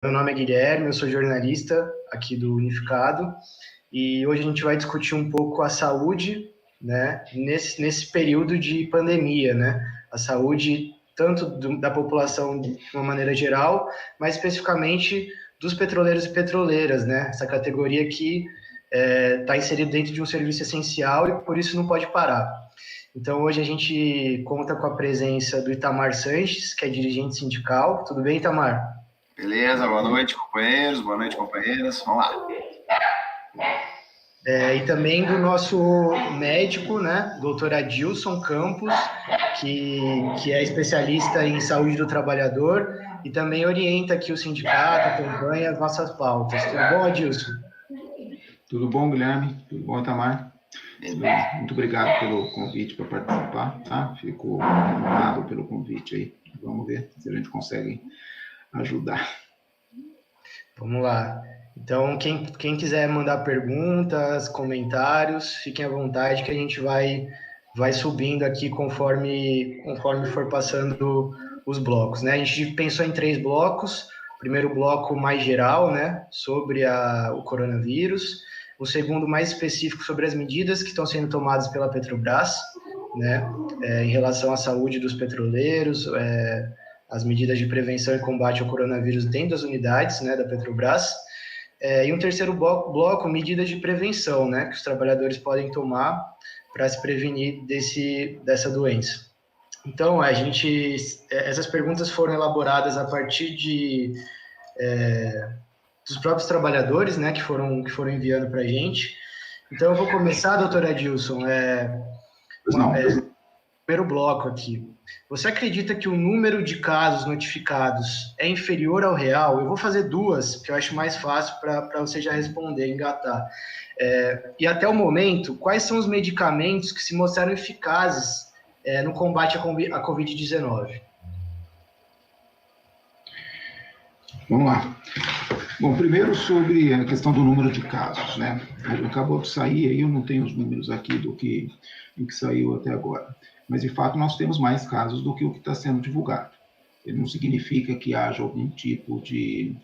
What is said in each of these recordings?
Meu nome é Guilherme, eu sou jornalista aqui do Unificado e hoje a gente vai discutir um pouco a saúde, né, nesse período de pandemia, né? A saúde tanto da população de uma maneira geral, mas especificamente dos petroleiros e petroleiras, né? Essa categoria que está inserida dentro de um serviço essencial e por isso não pode parar. Então hoje a gente conta com a presença do Itamar Sanches, que é dirigente sindical. Tudo bem, Itamar? Beleza, boa noite, companheiros, boa noite, companheiras. Vamos lá. E também do nosso médico, né, doutor Adilson Campos, que é especialista em saúde do trabalhador e também orienta aqui o sindicato, acompanha as nossas pautas. Tudo bom, Adilson? Tudo bom, Guilherme? Tudo bom, Itamar? Muito obrigado pelo convite para participar, tá? Fico honrado pelo convite aí. Vamos ver se a gente consegue ajudar. Vamos lá. Então, quem quiser mandar perguntas, comentários, fiquem à vontade que a gente vai subindo aqui conforme for passando os blocos, né? A gente pensou em 3 blocos. O primeiro bloco mais geral, né, sobre o coronavírus. O segundo mais específico sobre as medidas que estão sendo tomadas pela Petrobras, né, em relação à saúde dos petroleiros, as medidas de prevenção e combate ao coronavírus dentro das unidades, né, da Petrobras. E um terceiro bloco, medidas de prevenção, né, que os trabalhadores podem tomar para se prevenir dessa doença. Então, essas perguntas foram elaboradas a partir dos próprios trabalhadores, né, que foram enviando para a gente. Então, eu vou começar, doutor Adilson, primeiro bloco aqui. Você acredita que o número de casos notificados é inferior ao real? Eu vou fazer 2, que eu acho mais fácil para você já responder, engatar. E até o momento, quais são os medicamentos que se mostraram eficazes no combate à Covid-19? Vamos lá. Bom, primeiro sobre a questão do número de casos, né? Acabou de sair, aí eu não tenho os números aqui do que saiu até agora. Mas, de fato, nós temos mais casos do que o que está sendo divulgado. Ele não significa que haja algum tipo de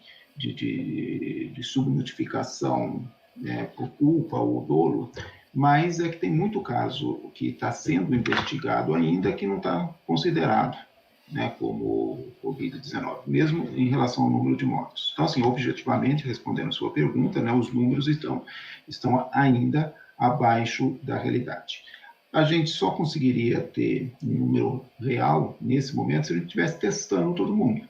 subnotificação, né, por culpa ou dolo, mas é que tem muito caso que está sendo investigado ainda que não está considerado, né, como Covid-19, mesmo em relação ao número de mortos. Então, assim, objetivamente, respondendo a sua pergunta, né, os números estão ainda abaixo da realidade. A gente só conseguiria ter um número real, nesse momento, se a gente estivesse testando todo mundo,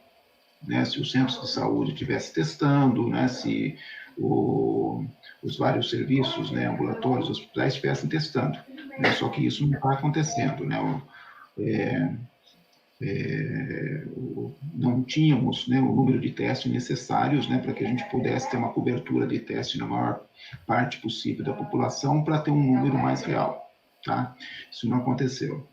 né, se os centros de saúde estivessem testando, né, se os vários serviços, né, ambulatórios, hospitais estivessem testando, né, só que isso não está acontecendo, né, não tínhamos, né, o número de testes necessários, né, para que a gente pudesse ter uma cobertura de teste na maior parte possível da população para ter um número mais real, tá? Isso não aconteceu.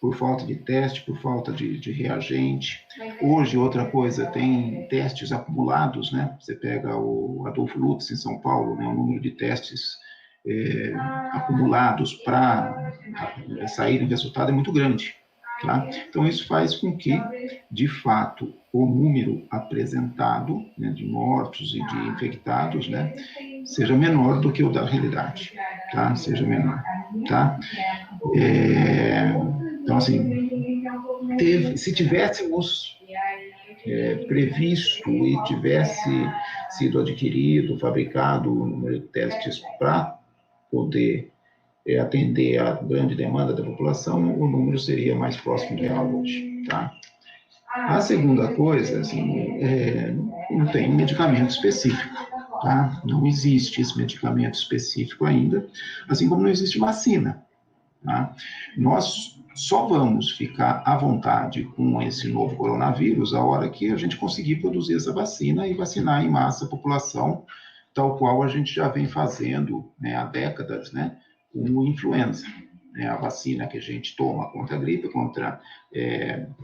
Por falta de teste, por falta de reagente. Hoje, outra coisa, tem testes acumulados, né? Você pega o Adolfo Lutz em São Paulo, né, o número de testes acumulados para saírem resultado é muito grande. Tá? Então, isso faz com que, de fato, o número apresentado, né, de mortos e de infectados, né, seja menor do que o da realidade, tá? Seja menor, tá? Então, assim, se tivéssemos previsto e tivesse sido adquirido, fabricado o número de testes para poder atender a grande demanda da população, o número seria mais próximo do real hoje, tá? A segunda coisa, assim, não tem medicamento específico, tá? Não existe esse medicamento específico ainda, assim como não existe vacina, tá? Nós só vamos ficar à vontade com esse novo coronavírus a hora que a gente conseguir produzir essa vacina e vacinar em massa a população, tal qual a gente já vem fazendo, né, há décadas, né, com influenza, né, a vacina que a gente toma contra a gripe, contra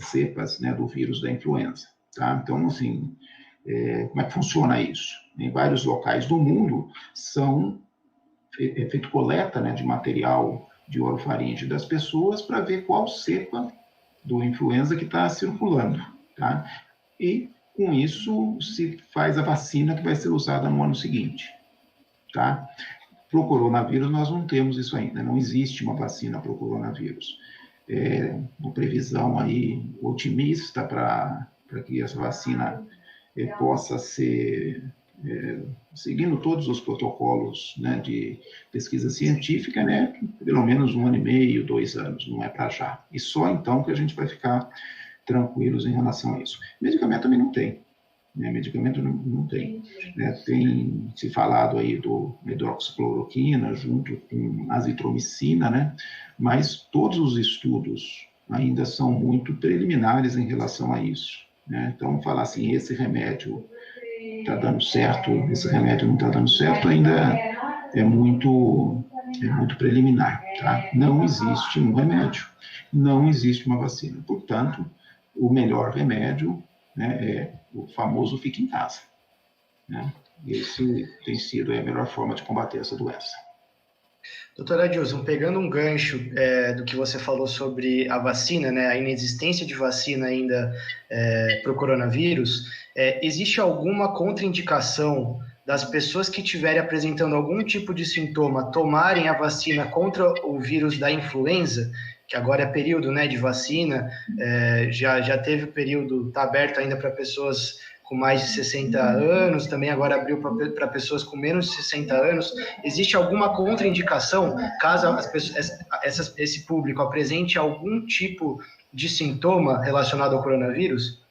cepas, né, do vírus da influenza, tá? Então, assim, como é que funciona isso? Em vários locais do mundo é feito coleta, né, de material de orofaringe das pessoas para ver qual cepa do influenza que está circulando, tá? E com isso se faz a vacina que vai ser usada no ano seguinte, tá? Para o coronavírus, nós não temos isso ainda, não existe uma vacina para o coronavírus. Uma previsão aí otimista para que essa vacina possa ser, seguindo todos os protocolos, né, de pesquisa científica, né, pelo menos 1 ano e meio, 2 anos, não é para já. E só então que a gente vai ficar tranquilos em relação a isso. Medicamento também não tem. Medicamento não tem. Tem se falado aí do hidroxicloroquina junto com azitromicina, né? Mas todos os estudos ainda são muito preliminares em relação a isso, né? Então, falar assim, esse remédio está dando certo, esse remédio não está dando certo, ainda é muito preliminar, tá? Não existe um remédio, não existe uma vacina. Portanto, o melhor remédio, né, é o famoso fique em casa, né? Esse tem sido a melhor forma de combater essa doença. Doutora Adilson, pegando um gancho do que você falou sobre a vacina, né, a inexistência de vacina ainda para o coronavírus, existe alguma contraindicação das pessoas que estiverem apresentando algum tipo de sintoma tomarem a vacina contra o vírus da influenza, que agora é período, né, de vacina, já teve o período, está aberto ainda para pessoas com mais de 60 anos, também agora abriu para pessoas com menos de 60 anos. Existe alguma contraindicação caso esse público apresente algum tipo de sintoma relacionado ao coronavírus?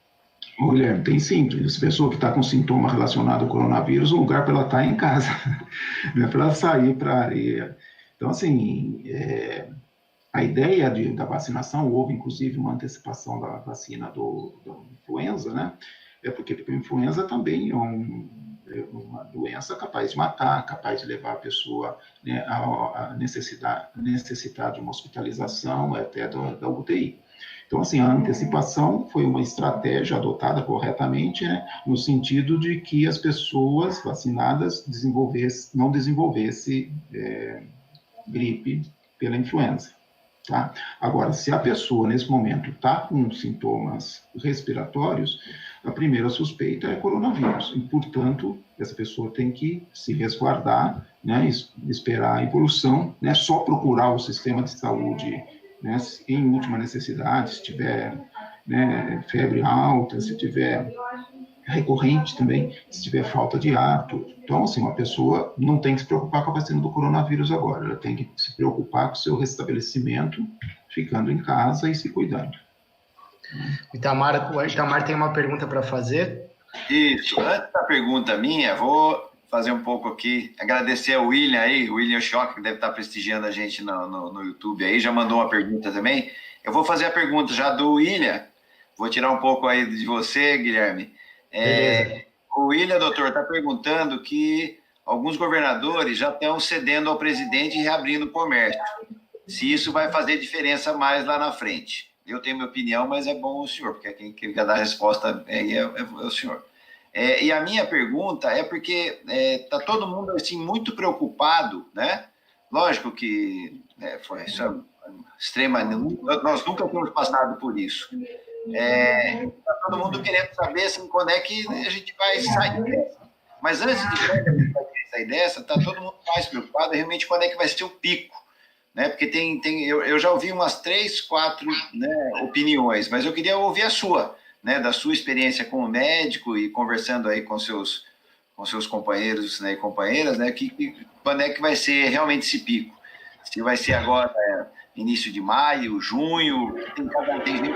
Guilherme, tem sim. Essa pessoa que está com sintoma relacionado ao coronavírus, o lugar para ela estar é em casa, não é para ela sair para a areia. Então, assim, a ideia da vacinação, houve inclusive uma antecipação da vacina da influenza, né? Porque a influenza também é uma doença capaz de matar, capaz de levar a pessoa, né, a necessitar de uma hospitalização até da UTI. Então, assim, a antecipação foi uma estratégia adotada corretamente, né, no sentido de que as pessoas vacinadas não desenvolvessem gripe pela influenza. Tá? Agora, se a pessoa, nesse momento, está com sintomas respiratórios, a primeira suspeita é coronavírus. E, portanto, essa pessoa tem que se resguardar, né, esperar a evolução, né, só procurar o sistema de saúde, né, em última necessidade, se tiver, né, febre alta, se tiver recorrente também, se tiver falta de ar, tudo. Então, assim, uma pessoa não tem que se preocupar com a vacina do coronavírus agora, ela tem que se preocupar com o seu restabelecimento, ficando em casa e se cuidando. O Itamar tem uma pergunta para fazer. Isso, antes da pergunta minha, vou fazer um pouco aqui, agradecer ao William aí, o William Schock, que deve estar prestigiando a gente no YouTube aí, já mandou uma pergunta também. Eu vou fazer a pergunta já do William, vou tirar um pouco aí de você, Guilherme. O William, doutor, está perguntando que alguns governadores já estão cedendo ao presidente e reabrindo o comércio. Se isso vai fazer diferença mais lá na frente. Eu tenho minha opinião, mas é bom o senhor, porque quem quer dar a resposta é o senhor. E a minha pergunta é porque está todo mundo assim, muito preocupado, né? Lógico que isso é extrema, nós nunca tínhamos passado por isso. Está todo mundo querendo saber assim, quando é que a gente vai sair dessa. Mas antes de sair dessa, está todo mundo mais preocupado realmente quando é que vai ser o pico. Né? Porque eu já ouvi umas 3, 4, né, opiniões, mas eu queria ouvir a sua, né, da sua experiência como médico e conversando aí com seus companheiros, né, e companheiras, né, quando é que vai ser realmente esse pico? Se vai ser agora início de maio, junho, tem gente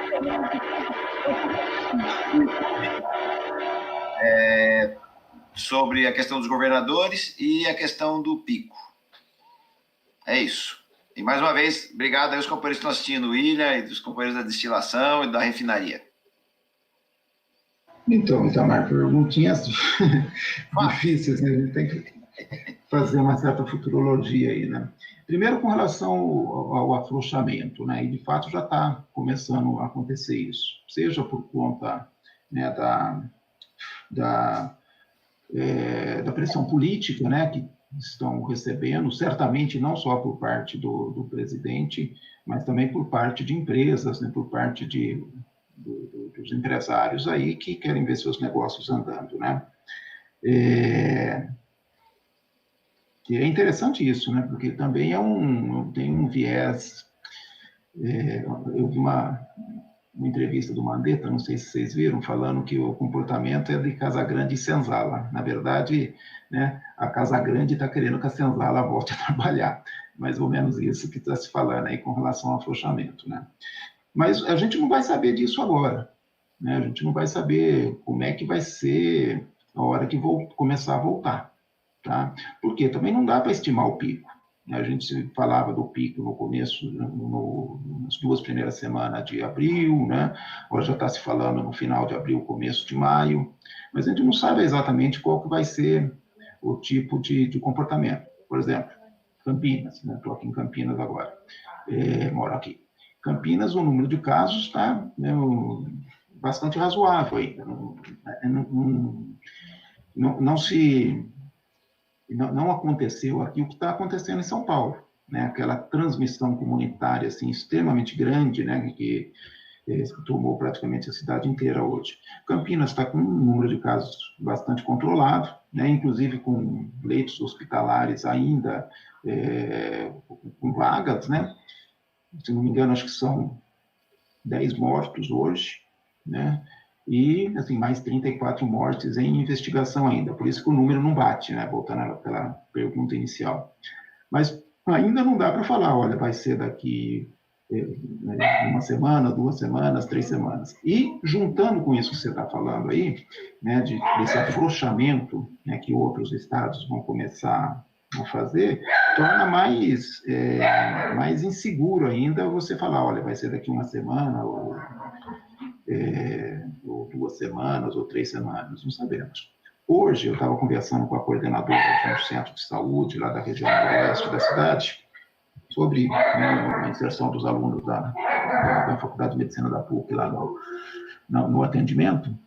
sobre a questão dos governadores e a questão do pico. É isso. E mais uma vez, obrigado aos companheiros que estão assistindo, o William, e dos companheiros da destilação e da refinaria. Então, Itamar, perguntinhas difíceis, né? A gente tem que fazer uma certa futurologia aí, né? Primeiro, com relação ao afrouxamento, né? E de fato já está começando a acontecer isso, seja por conta, né, da pressão política, né, que estão recebendo, certamente não só por parte do presidente, mas também por parte de empresas, né, por parte de dos empresários aí que querem ver seus negócios andando, né? Que é interessante isso, né? Porque também tem um viés. Eu vi uma entrevista do Mandetta, não sei se vocês viram, falando que o comportamento é de Casagrande e Senzala. Na verdade, né, a Casagrande está querendo que a Senzala volte a trabalhar. Mais ou menos isso que está se falando aí com relação ao afrouxamento, né? Mas a gente não vai saber disso agora, né? A gente não vai saber como é que vai ser a hora que começar a voltar, tá? Porque também não dá para estimar o pico. A gente falava do pico no começo, nas 2 primeiras semanas de abril, né? Agora já está se falando no final de abril, começo de maio, mas a gente não sabe exatamente qual que vai ser o tipo de comportamento. Por exemplo, Campinas, né? Estou aqui em Campinas agora, moro aqui. Campinas, o número de casos está, né, bastante razoável ainda. Não aconteceu aqui o que está acontecendo em São Paulo, né? Aquela transmissão comunitária assim, extremamente grande, né? que tomou praticamente a cidade inteira hoje. Campinas está com um número de casos bastante controlado, né? Inclusive com leitos hospitalares ainda com vagas, né? Se não me engano, acho que são 10 mortos hoje, né? E, assim, mais 34 mortes em investigação ainda. Por isso que o número não bate, né? Voltando àquela pergunta inicial. Mas ainda não dá para falar, olha, vai ser daqui uma semana, 2 semanas, 3 semanas. E, juntando com isso que você está falando aí, né, desse afrouxamento, né, que outros estados vão começar a fazer, torna mais inseguro ainda você falar, olha, vai ser daqui uma semana, ou 2 semanas, ou 3 semanas, não sabemos. Hoje, eu estava conversando com a coordenadora de um centro de saúde, lá da região noroeste da cidade, sobre, né, a inserção dos alunos da Faculdade de Medicina da PUC lá no atendimento.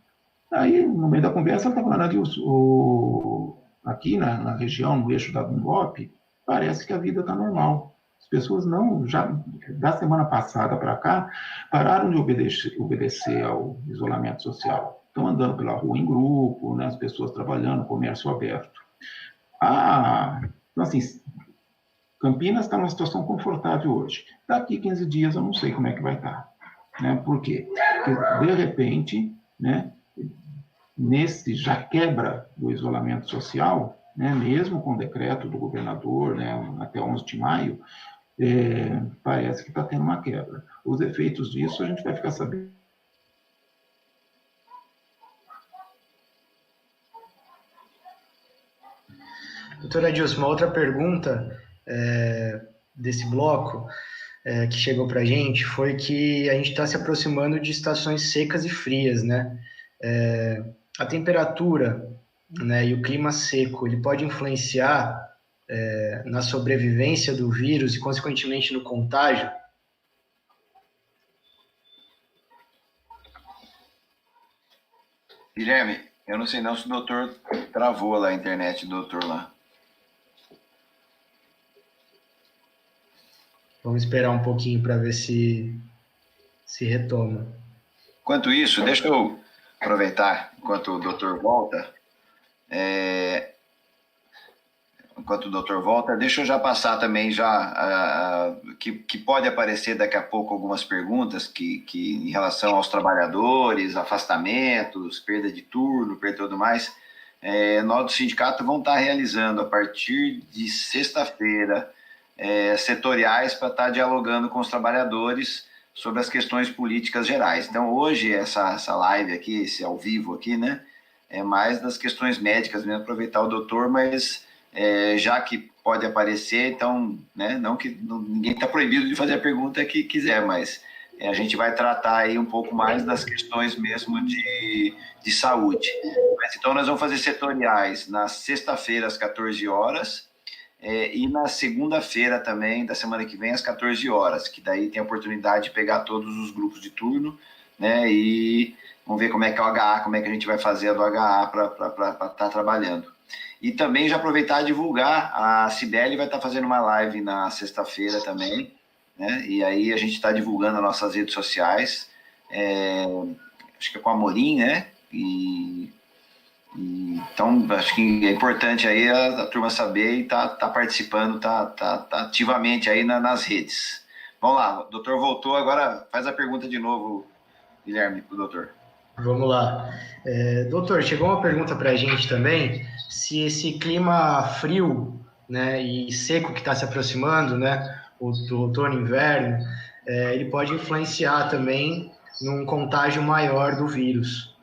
Aí, no meio da conversa, ela estava falando, Adilson, aqui na região, no eixo da Gungop, parece que a vida está normal. As pessoas já da semana passada para cá, pararam de obedecer ao isolamento social. Estão andando pela rua em grupo, né, as pessoas trabalhando, comércio aberto. Então, assim, Campinas está numa situação confortável hoje. Daqui 15 dias eu não sei como é que vai estar. Né? Por quê? Porque, de repente, né, nesse já quebra do isolamento social, né, mesmo com o decreto do governador, né, até 11 de maio, parece que está tendo uma quebra. Os efeitos disso a gente vai ficar sabendo. Doutora Adilson, uma outra pergunta desse bloco que chegou para a gente foi que a gente está se aproximando de estações secas e frias, né? A temperatura, né, e o clima seco, ele pode influenciar na sobrevivência do vírus e, consequentemente, no contágio? Guilherme, eu não sei não se o doutor travou lá a internet do doutor lá. Vamos esperar um pouquinho para ver se retoma. Enquanto isso, deixa eu aproveitar, enquanto o doutor volta, deixa eu já passar também que pode aparecer daqui a pouco algumas perguntas que em relação aos trabalhadores, afastamentos, perda de turno, perda e tudo mais. Nós do sindicato vamos estar realizando a partir de sexta-feira setoriais para estar dialogando com os trabalhadores sobre as questões políticas gerais. Então, hoje, essa live aqui, esse ao vivo aqui, né, é mais das questões médicas mesmo, aproveitar o doutor, mas já que pode aparecer, então, né, ninguém está proibido de fazer a pergunta que quiser, mas a gente vai tratar aí um pouco mais das questões mesmo de saúde. Mas, então, nós vamos fazer setoriais na sexta-feira, às 14 horas, e na segunda-feira também, da semana que vem, às 14 horas, que daí tem a oportunidade de pegar todos os grupos de turno, né, e vamos ver como é que é o HA, como é que a gente vai fazer a do HA para estar trabalhando. E também já aproveitar e divulgar, a Cibele vai estar fazendo uma live na sexta-feira também, né, e aí a gente está divulgando nas nossas redes sociais, acho que é com a Amorim, né? Então, acho que é importante aí a turma saber e tá participando, tá ativamente aí nas redes. Vamos lá, o doutor voltou, agora faz a pergunta de novo, Guilherme, para o doutor. Vamos lá. Doutor, chegou uma pergunta para a gente também, se esse clima frio, né, e seco que está se aproximando, né, do outono e inverno, ele pode influenciar também num contágio maior do vírus.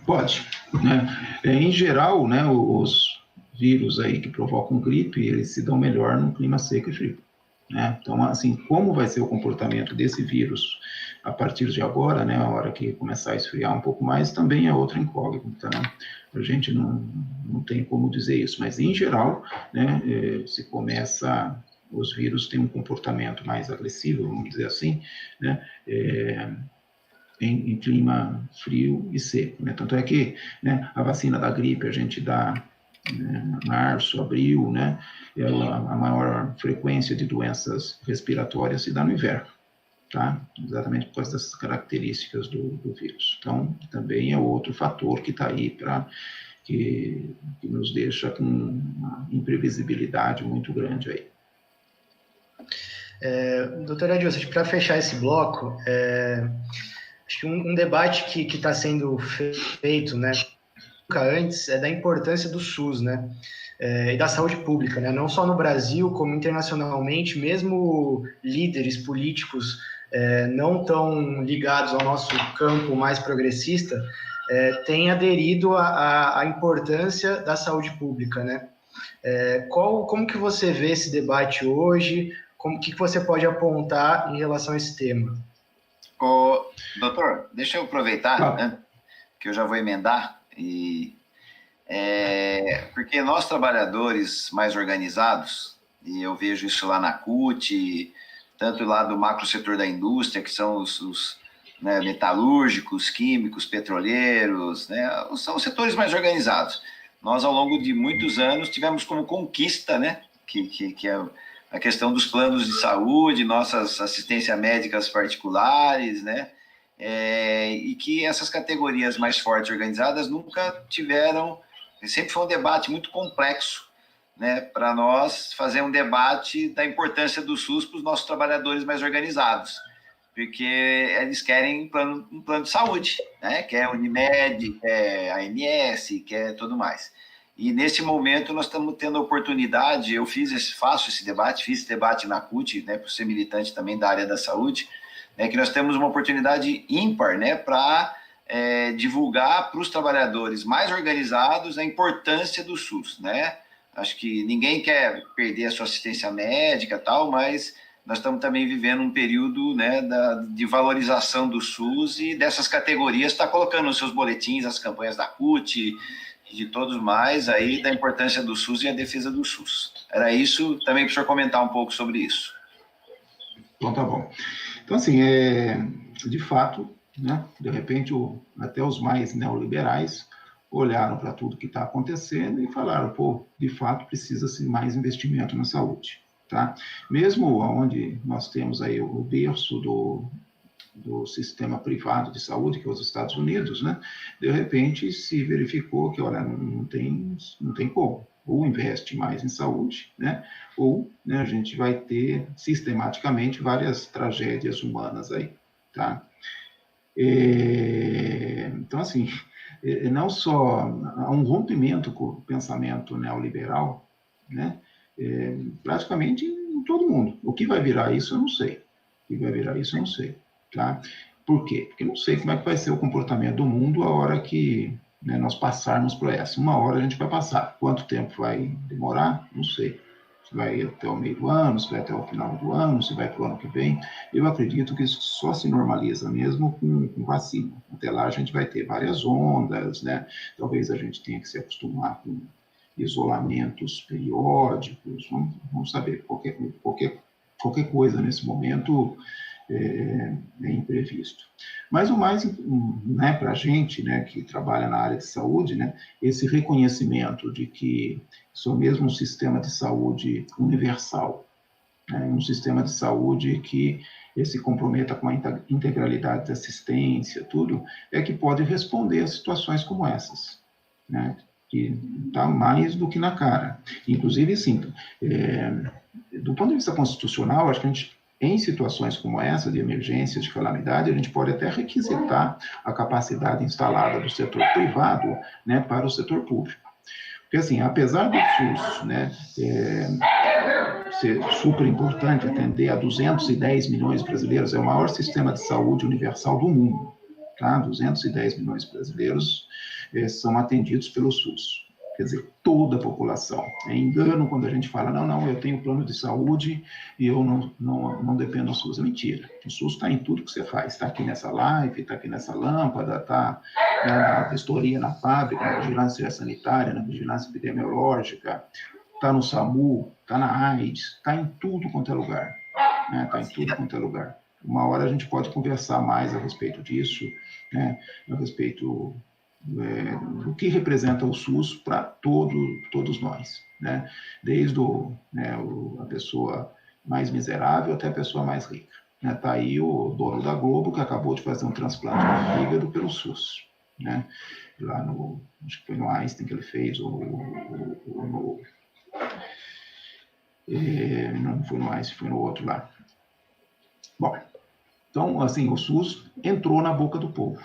Pode, né? Em geral, né, os vírus aí que provocam gripe, eles se dão melhor no clima seco e frio, né? Então, assim, como vai ser o comportamento desse vírus a partir de agora, né, a hora que começar a esfriar um pouco mais, também é outra incógnita, né? A gente não tem como dizer isso, mas em geral, né, se começa, os vírus têm um comportamento mais agressivo, vamos dizer assim, né, em clima frio e seco, né? Tanto é que, né, a vacina da gripe a gente dá, né, março, abril, né? A maior frequência de doenças respiratórias se dá no inverno, tá? Exatamente por causa dessas características do vírus. Então, também é outro fator que está aí que nos deixa com uma imprevisibilidade muito grande aí. Doutor Adilson, para fechar esse bloco, acho que um debate que está sendo feito, né, nunca antes, é da importância do SUS, né, e da saúde pública, né, não só no Brasil, como internacionalmente, mesmo líderes políticos não tão ligados ao nosso campo mais progressista, têm aderido à importância da saúde pública, né. Como que você vê esse debate hoje? O que você pode apontar em relação a esse tema? Doutor, deixa eu aproveitar, né, que eu já vou emendar, porque nós trabalhadores mais organizados, e eu vejo isso lá na CUT, tanto lá do macro setor da indústria, que são os né, metalúrgicos, químicos, petroleiros, né, são os setores mais organizados. Nós, ao longo de muitos anos, tivemos como conquista, né, que é a questão dos planos de saúde, nossas assistências médicas particulares, né, e que essas categorias mais fortes organizadas nunca tiveram, sempre foi um debate muito complexo, né, para nós fazer um debate da importância do SUS para os nossos trabalhadores mais organizados, porque eles querem um plano de saúde, né, quer Unimed, quer ANS, quer tudo mais. E nesse momento nós estamos tendo a oportunidade, eu fiz esse debate na CUT, né, por ser militante também da área da saúde, né, que nós temos uma oportunidade ímpar, né, para divulgar para os trabalhadores mais organizados a importância do SUS, né. Acho que ninguém quer perder a sua assistência médica e tal, mas nós estamos também vivendo um período, né, de valorização do SUS e dessas categorias, está colocando nos seus boletins as campanhas da CUT e de todos mais, aí da importância do SUS e a defesa do SUS. Era isso, também para o senhor comentar um pouco sobre isso. Então, tá bom. Então, assim, de fato, né, de repente, até os mais neoliberais olharam para tudo que está acontecendo e falaram, pô, de fato, precisa-se mais investimento na saúde, tá? Mesmo onde nós temos aí o berço do sistema privado de saúde, que é os Estados Unidos, né? De repente se verificou que, olha, não tem como. Ou investe mais em saúde, né? Ou, né, a gente vai ter sistematicamente várias tragédias humanas aí, tá? Então, assim, não só há um rompimento com o pensamento neoliberal, né? Praticamente em todo mundo. O que vai virar isso, eu não sei. Tá? Por quê? Porque eu não sei como é que vai ser o comportamento do mundo a hora que, né, nós passarmos por essa. Uma hora a gente vai passar. Quanto tempo vai demorar? Não sei. Se vai até o meio do ano, se vai até o final do ano, se vai para o ano que vem. Eu acredito que isso só se normaliza mesmo com vacina. Até lá a gente vai ter várias ondas, né? Talvez a gente tenha que se acostumar com isolamentos periódicos. Vamos saber, qualquer coisa nesse momento é imprevisto. Mas o mais, né, para a gente, né, que trabalha na área de saúde, né, esse reconhecimento de que só mesmo um sistema de saúde universal, né, um sistema de saúde que se comprometa com a integralidade da assistência, tudo, é que pode responder a situações como essas, né, que está mais do que na cara. Inclusive, sim, do ponto de vista constitucional, acho que a gente, em situações como essa, de emergência, de calamidade, a gente pode até requisitar a capacidade instalada do setor privado, né, para o setor público. Porque, assim, apesar do SUS, né, ser super importante, atender a 210 milhões de brasileiros, é o maior sistema de saúde universal do mundo, tá? 210 milhões de brasileiros são atendidos pelo SUS. Quer dizer, toda a população. É engano quando a gente fala, não, eu tenho plano de saúde e eu não dependo do SUS. É mentira. O SUS está em tudo que você faz. Está aqui nessa live, está aqui nessa lâmpada, está na vistoria na fábrica, na vigilância sanitária, na vigilância epidemiológica, está no SAMU, está na AIDS, está em tudo quanto é lugar. Né? Está em tudo quanto é lugar. Uma hora a gente pode conversar mais a respeito disso, né? A respeito do que representa o SUS para todos nós, né? Desde a pessoa mais miserável até a pessoa mais rica. Está aí o dono da Globo, que acabou de fazer um transplante de fígado pelo SUS, né? Lá acho que foi no Einstein que ele fez, não foi no Einstein, foi no outro lá. Bom, então, assim, o SUS entrou na boca do povo.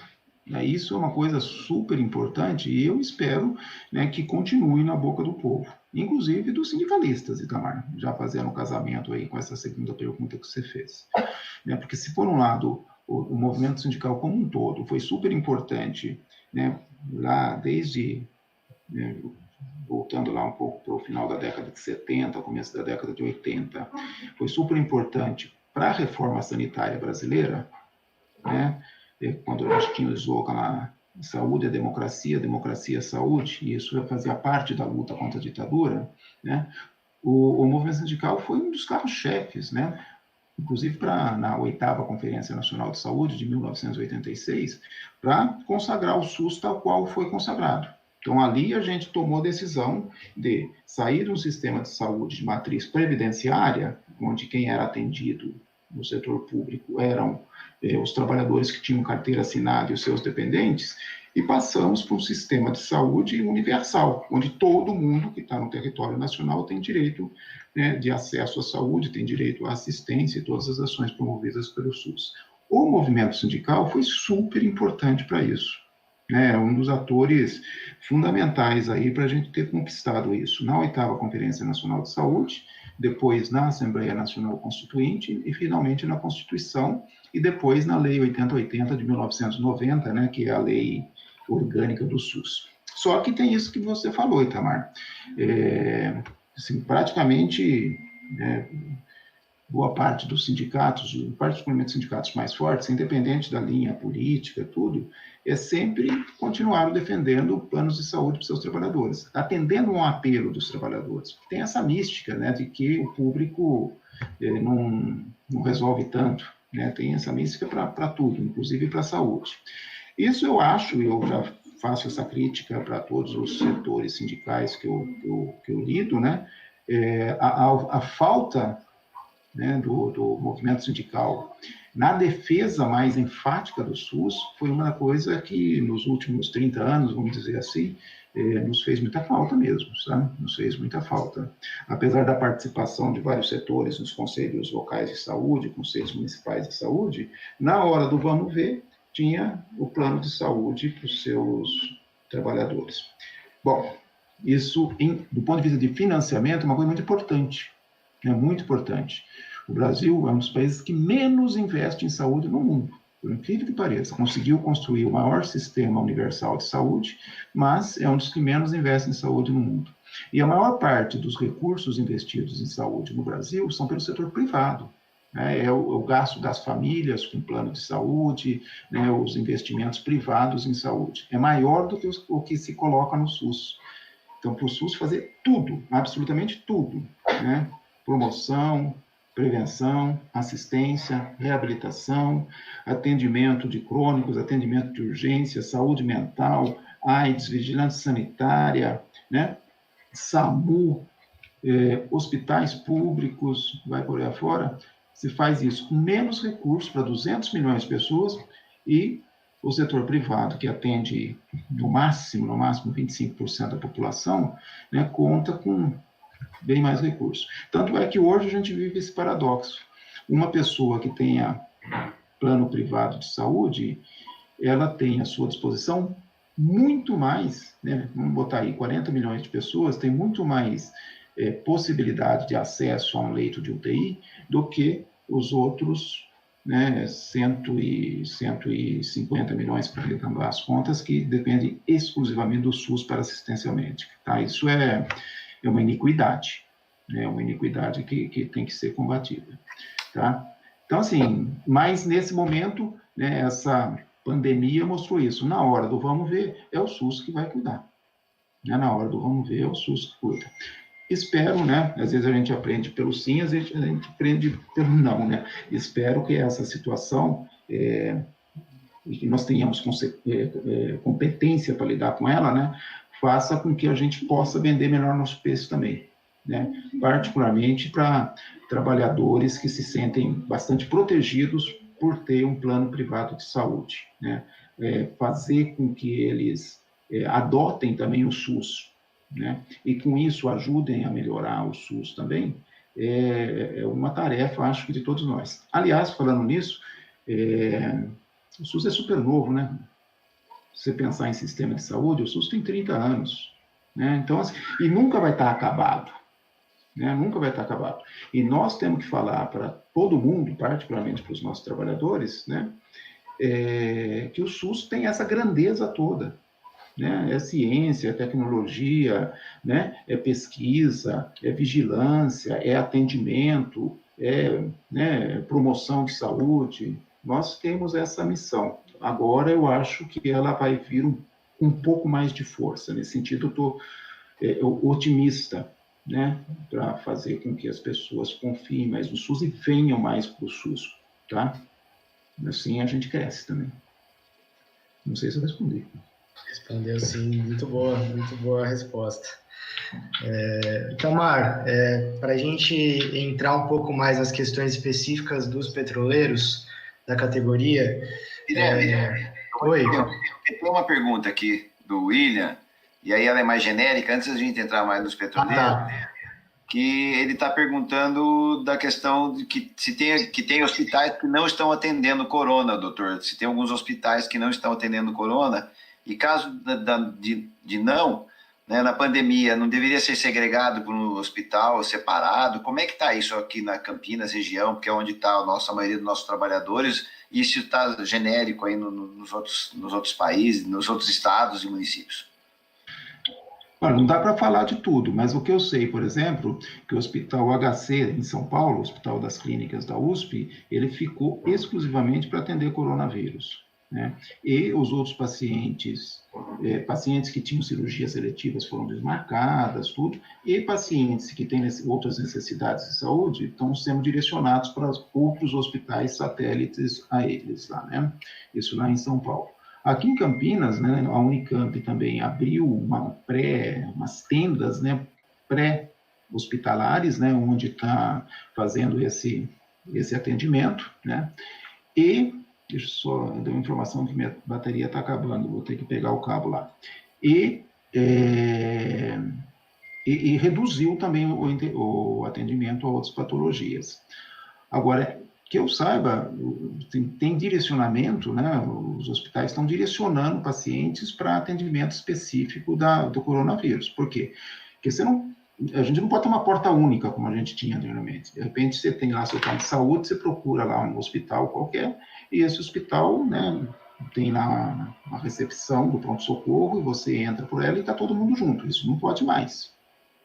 Isso é uma coisa super importante e eu espero, né, que continue na boca do povo, inclusive dos sindicalistas, Itamar, já fazendo um casamento aí com essa segunda pergunta que você fez. Né, porque se por um lado o movimento sindical como um todo foi super importante, né, lá desde, né, voltando lá um pouco para o final da década de 70, começo da década de 80, foi super importante para a reforma sanitária brasileira, né, quando a gente tinha o slogan lá, saúde é democracia, democracia é saúde, e isso fazia parte da luta contra a ditadura, né, o movimento sindical foi um dos carros-chefes, né, inclusive na 8ª Conferência Nacional de Saúde, de 1986, para consagrar o SUS tal qual foi consagrado. Então, ali a gente tomou a decisão de sair de um sistema de saúde de matriz previdenciária, onde quem era atendido no setor público eram os trabalhadores que tinham carteira assinada e os seus dependentes, e passamos para um sistema de saúde universal, onde todo mundo que está no território nacional tem direito, né, de acesso à saúde, tem direito à assistência e todas as ações promovidas pelo SUS. O movimento sindical foi super importante para isso. É um dos atores fundamentais aí para a gente ter conquistado isso. Na 8ª Conferência Nacional de Saúde, depois na Assembleia Nacional Constituinte e finalmente na Constituição e depois na Lei 8080 de 1990, né, que é a lei orgânica do SUS. Só que tem isso que você falou, Itamar. Assim, praticamente boa parte dos sindicatos, particularmente sindicatos mais fortes, independente da linha política, tudo, sempre continuaram defendendo planos de saúde para seus trabalhadores, atendendo um apelo dos trabalhadores. Tem essa mística, né, de que o público não resolve tanto, né, tem essa mística para tudo, inclusive para a saúde. Isso eu acho, eu já faço essa crítica para todos os setores sindicais que eu lido, né, a falta, né, do movimento sindical na defesa mais enfática do SUS foi uma coisa que nos últimos 30 anos, vamos dizer assim, nos fez muita falta mesmo, sabe? Nos fez muita falta. Apesar da participação de vários setores nos conselhos locais de saúde, conselhos municipais de saúde, na hora do vamos ver, tinha o plano de saúde para os seus trabalhadores. Bom, isso, do ponto de vista de financiamento, é uma coisa muito importante. É muito importante. O Brasil é um dos países que menos investe em saúde no mundo, por incrível que pareça. Conseguiu construir o maior sistema universal de saúde, mas é um dos que menos investe em saúde no mundo. E a maior parte dos recursos investidos em saúde no Brasil são pelo setor privado. É o gasto das famílias com plano de saúde, né, os investimentos privados em saúde. É maior do que o que se coloca no SUS. Então, para o SUS fazer tudo, absolutamente tudo, né? Promoção, prevenção, assistência, reabilitação, atendimento de crônicos, atendimento de urgência, saúde mental, AIDS, vigilância sanitária, né? SAMU, hospitais públicos, vai por aí afora, se faz isso com menos recursos para 200 milhões de pessoas e o setor privado, que atende no máximo 25% da população, né, conta com bem mais recursos. Tanto é que hoje a gente vive esse paradoxo. Uma pessoa que tenha plano privado de saúde, ela tem à sua disposição muito mais, né, vamos botar aí 40 milhões de pessoas, tem muito mais possibilidade de acesso a um leito de UTI do que os outros, né, 150 milhões, para arredondar as contas, que dependem exclusivamente do SUS para assistência médica. Tá? Isso é uma iniquidade, né, uma iniquidade que tem que ser combatida. Tá? Então, assim, mas nesse momento, né, essa pandemia mostrou isso. Na hora do vamos ver, é o SUS que vai cuidar. Né? Na hora do vamos ver, é o SUS que cuida. Espero, né? Às vezes a gente aprende pelo sim, às vezes a gente aprende pelo não, né? Espero que essa situação, e que nós tenhamos competência para lidar com ela, né? Faça com que a gente possa vender melhor nosso preço também, né? Particularmente para trabalhadores que se sentem bastante protegidos por ter um plano privado de saúde, né? Fazer com que eles adotem também o SUS, né? E com isso ajudem a melhorar o SUS também, é uma tarefa, acho que de todos nós. Aliás, falando nisso, o SUS é super novo, né? Se você pensar em sistema de saúde, o SUS tem 30 anos, né? Então, assim, e nunca vai estar acabado, né? Nunca vai estar acabado. E nós temos que falar para todo mundo, particularmente para os nossos trabalhadores, né? Que o SUS tem essa grandeza toda, né? É ciência, é tecnologia, né? É pesquisa, é vigilância, é atendimento, né, promoção de saúde. Nós temos essa missão. Agora eu acho que ela vai vir um pouco mais de força. Nesse sentido, eu estou otimista, né, para fazer com que as pessoas confiem mais no SUS e venham mais para o SUS, tá? Assim a gente cresce também. Não sei se eu respondi. Respondeu sim, muito boa a resposta. Itamar, para a gente entrar um pouco mais nas questões específicas dos petroleiros da categoria... Guilherme, oi. Tem uma pergunta aqui do William, e aí ela é mais genérica, antes da gente entrar mais nos petroleiros, que ele está perguntando da questão de que tem hospitais que não estão atendendo corona, doutor, se tem alguns hospitais que não estão atendendo corona, e caso de não, né, na pandemia, não deveria ser segregado para um hospital separado? Como é que está isso aqui na Campinas, região, porque é onde está a maioria dos nossos trabalhadores, e isso está genérico aí nos outros países, nos outros estados e municípios? Olha, não dá para falar de tudo, mas o que eu sei, por exemplo, que o Hospital HC em São Paulo, o Hospital das Clínicas da USP, ele ficou exclusivamente para atender coronavírus, né? E os outros pacientes que tinham cirurgias seletivas foram desmarcadas, tudo, e pacientes que têm outras necessidades de saúde estão sendo direcionados para outros hospitais satélites a eles lá, né? Isso lá em São Paulo. Aqui em Campinas, né, a Unicamp também abriu umas tendas, né, pré-hospitalares, né, onde está fazendo esse atendimento, né, e, deixa eu só, deu uma informação que minha bateria está acabando, vou ter que pegar o cabo lá, e reduziu também o atendimento a outras patologias. Agora, que eu saiba, tem direcionamento, né? Os hospitais estão direcionando pacientes para atendimento específico do coronavírus. Por quê? Porque a gente não pode ter uma porta única, como a gente tinha anteriormente. De repente, você tem lá seu plano de saúde, você procura lá um hospital qualquer, e esse hospital, né, tem lá uma recepção do pronto-socorro, e você entra por ela e está todo mundo junto. Isso não pode mais,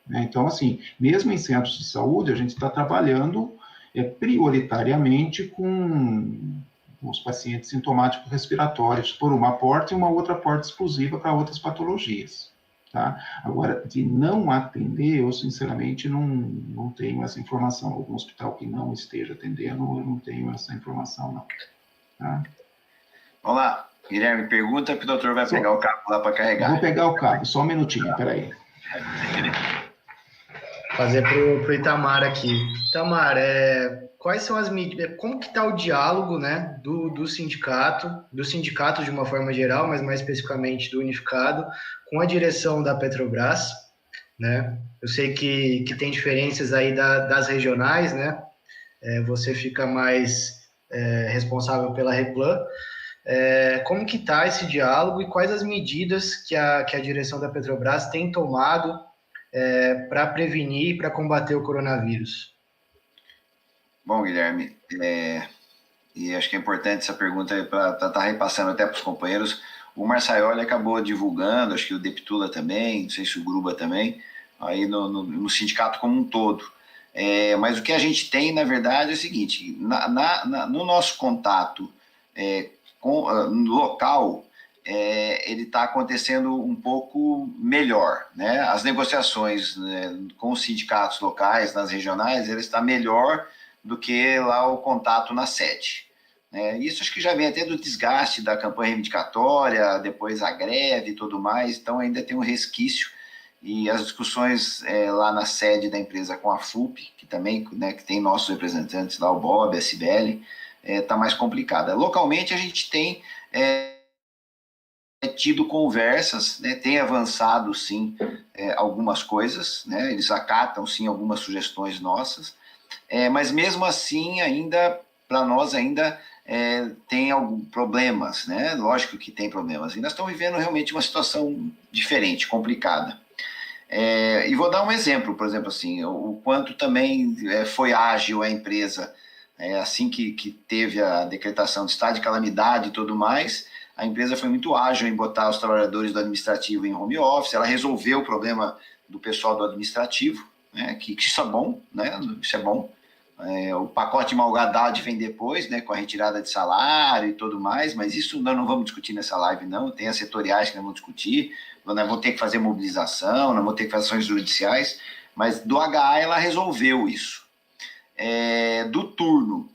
né? Então, assim, mesmo em centros de saúde, a gente está trabalhando prioritariamente com os pacientes sintomáticos respiratórios, por uma porta e uma outra porta exclusiva para outras patologias, tá? Agora, de não atender, eu sinceramente não tenho essa informação. Algum hospital que não esteja atendendo, eu não tenho essa informação, não. Tá? Vamos lá, Guilherme, pergunta que o doutor vai pegar o cabo lá para carregar. Vou pegar o cabo, só um minutinho, peraí. fazer para o Itamar aqui. Itamar, quais são as medidas, como que está o diálogo, né, do sindicato de uma forma geral, mas mais especificamente do unificado, com a direção da Petrobras, né? Eu sei que tem diferenças aí das regionais, né? Você fica mais responsável pela Replan. Como que está esse diálogo e quais as medidas que a direção da Petrobras tem tomado para prevenir e para combater o coronavírus? Bom, Guilherme, e acho que é importante essa pergunta para estar repassando até para os companheiros. O Marçaioli acabou divulgando, acho que o Deptula também, não sei se o Gruba também, aí no sindicato como um todo. Mas o que a gente tem, na verdade, é o seguinte, no nosso contato no local, ele está acontecendo um pouco melhor, né? As negociações, né, com os sindicatos locais, nas regionais, ele está melhor do que lá o contato na sede. Isso acho que já vem até do desgaste da campanha reivindicatória, depois a greve e tudo mais, então ainda tem um resquício, e as discussões lá na sede da empresa com a FUP, que também, né, que tem nossos representantes lá, o Bob, a Cibele, está mais complicada. Localmente a gente tem tido conversas, né, tem avançado sim algumas coisas, né, eles acatam sim algumas sugestões nossas, mas mesmo assim ainda, para nós ainda tem alguns problemas, né, lógico que tem problemas, e nós estamos vivendo realmente uma situação diferente, complicada. E vou dar um exemplo, por exemplo, assim, o quanto também foi ágil a empresa, assim que teve a decretação de estado de calamidade e tudo mais, a empresa foi muito ágil em botar os trabalhadores do administrativo em home office, ela resolveu o problema do pessoal do administrativo, né, que isso é bom, né, isso é bom. O pacote malgadade vem depois, né, com a retirada de salário e tudo mais, mas isso nós não vamos discutir nessa live, não. Tem as setoriais que nós vamos discutir, nós vamos ter que fazer mobilização, nós vamos ter que fazer ações judiciais, mas do HA ela resolveu isso. Do turno,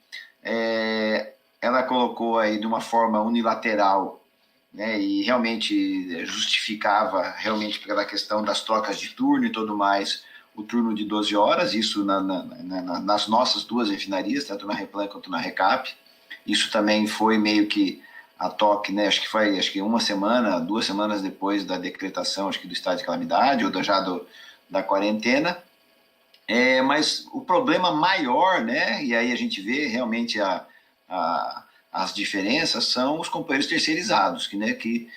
ela colocou aí de uma forma unilateral, né, e realmente justificava, realmente pela questão das trocas de turno e tudo mais, o turno de 12 horas, isso nas nossas duas refinarias, tanto na Replan quanto na Recap. Isso também foi meio que a toque, né, acho que uma semana, 2 semanas depois da decretação, acho que do estado de calamidade, ou da quarentena. Mas o problema maior, né, e aí a gente vê realmente as diferenças, são os companheiros terceirizados, que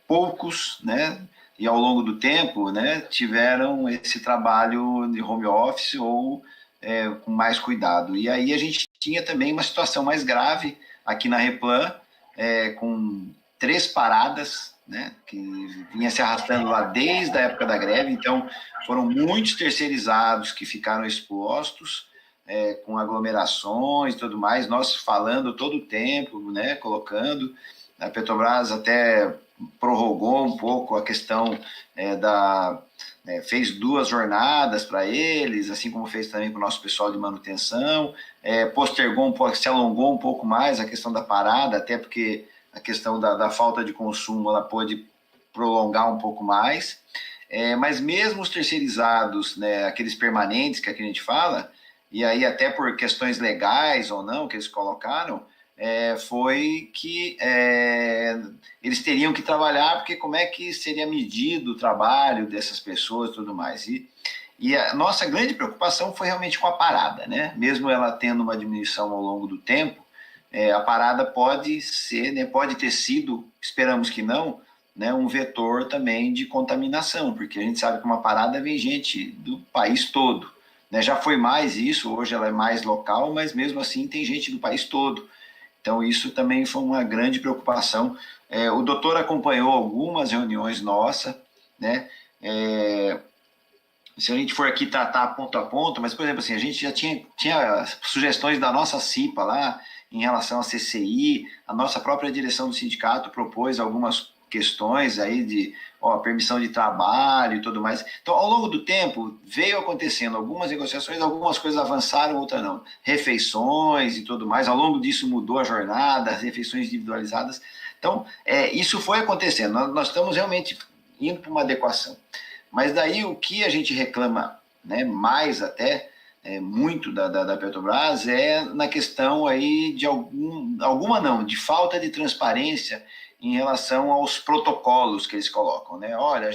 poucos, né, e ao longo do tempo, né, tiveram esse trabalho de home office ou com mais cuidado. E aí a gente tinha também uma situação mais grave aqui na Replan, com 3 paradas, né, que vinha se arrastando lá desde a época da greve, então foram muitos terceirizados que ficaram expostos, com aglomerações e tudo mais, nós falando todo o tempo, né, colocando, a Petrobras até prorrogou um pouco a questão fez 2 jornadas para eles, assim como fez também para o nosso pessoal de manutenção, postergou um pouco, se alongou um pouco mais a questão da parada, até porque a questão da falta de consumo ela pôde prolongar um pouco mais, mas mesmo os terceirizados, né, aqueles permanentes que aqui a gente fala, e aí até por questões legais ou não que eles colocaram, foi que eles teriam que trabalhar, porque como é que seria medido o trabalho dessas pessoas e tudo mais. E a nossa grande preocupação foi realmente com a parada, né? Mesmo ela tendo uma diminuição ao longo do tempo, a parada pode ser, né, pode ter sido, esperamos que não, né, um vetor também de contaminação, porque a gente sabe que uma parada vem gente do país todo, né? Já foi mais isso, hoje ela é mais local, mas mesmo assim tem gente do país todo. Então, isso também foi uma grande preocupação. O doutor acompanhou algumas reuniões nossas, né? Se a gente for aqui tratar ponto a ponto, mas, por exemplo, assim, a gente já tinha sugestões da nossa CIPA lá, em relação à CCI, a nossa própria direção do sindicato propôs algumas questões aí de permissão de trabalho e tudo mais. Então, ao longo do tempo, veio acontecendo algumas negociações, algumas coisas avançaram, outras não. Refeições e tudo mais, ao longo disso mudou a jornada, as refeições individualizadas. Então, isso foi acontecendo. Nós estamos realmente indo para uma adequação. Mas daí o que a gente reclama né, mais até, muito da Petrobras, na questão aí de falta de transparência em relação aos protocolos que eles colocam, né? Olha,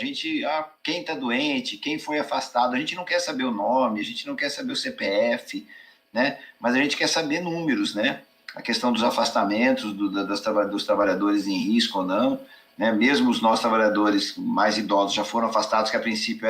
quem está doente, quem foi afastado, a gente não quer saber o nome, a gente não quer saber o CPF, né? Mas a gente quer saber números, né? A questão dos afastamentos dos trabalhadores em risco ou não, né? Mesmo os nossos trabalhadores mais idosos já foram afastados, que a princípio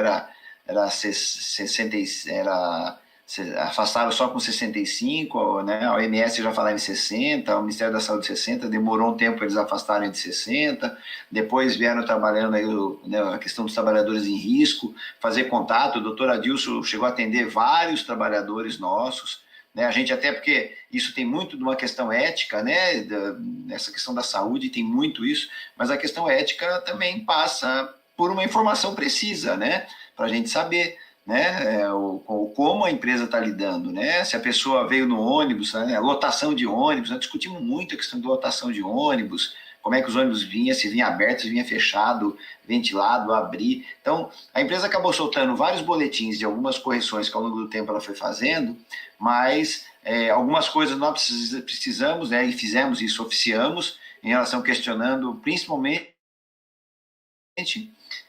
afastaram só com 65, né? A OMS já falava em 60, o Ministério da Saúde 60, demorou um tempo para eles afastarem de 60, depois vieram trabalhando aí né, a questão dos trabalhadores em risco, fazer contato. O doutor Adilson chegou a atender vários trabalhadores nossos, né? A gente, até porque isso tem muito de uma questão ética, né? Nessa questão da saúde tem muito isso, mas a questão ética também passa por uma informação precisa, né? Para a gente saber, né, como a empresa está lidando, né? Se a pessoa veio no ônibus, né, lotação de ônibus, nós discutimos muito a questão de lotação de ônibus, como é que os ônibus vinham, se vinha aberto, se vinha fechado, ventilado, abrir. Então, a empresa acabou soltando vários boletins de algumas correções que ao longo do tempo ela foi fazendo, mas algumas coisas nós precisamos, né, e fizemos isso, oficiamos, em relação questionando, principalmente,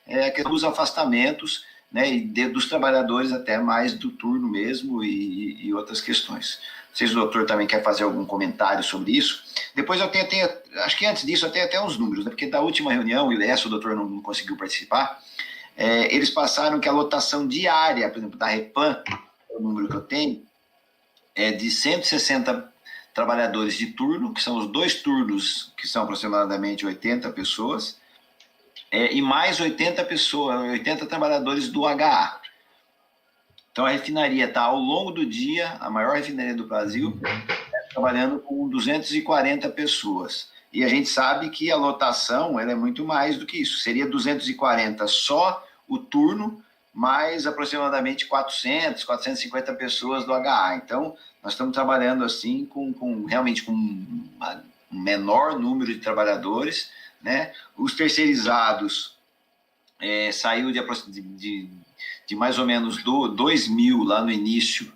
a questão dos afastamentos, né, e dos trabalhadores até mais do turno mesmo e outras questões. Não sei se o doutor também quer fazer algum comentário sobre isso. Depois eu tenho acho que antes disso eu tenho até uns números, né, porque da última reunião, o Ilessa, o doutor não conseguiu participar, eles passaram que a lotação diária, por exemplo, da Repam, o número que eu tenho, é de 160 trabalhadores de turno, que são os 2 turnos, que são aproximadamente 80 pessoas, e mais 80 trabalhadores do HA. Então a refinaria está ao longo do dia, a maior refinaria do Brasil, trabalhando com 240 pessoas. E a gente sabe que a lotação ela é muito mais do que isso. Seria 240 só o turno, mais aproximadamente 450 pessoas do HA. Então nós estamos trabalhando assim realmente com um menor número de trabalhadores, né? Os terceirizados saiu de mais ou menos 2.000 lá no início,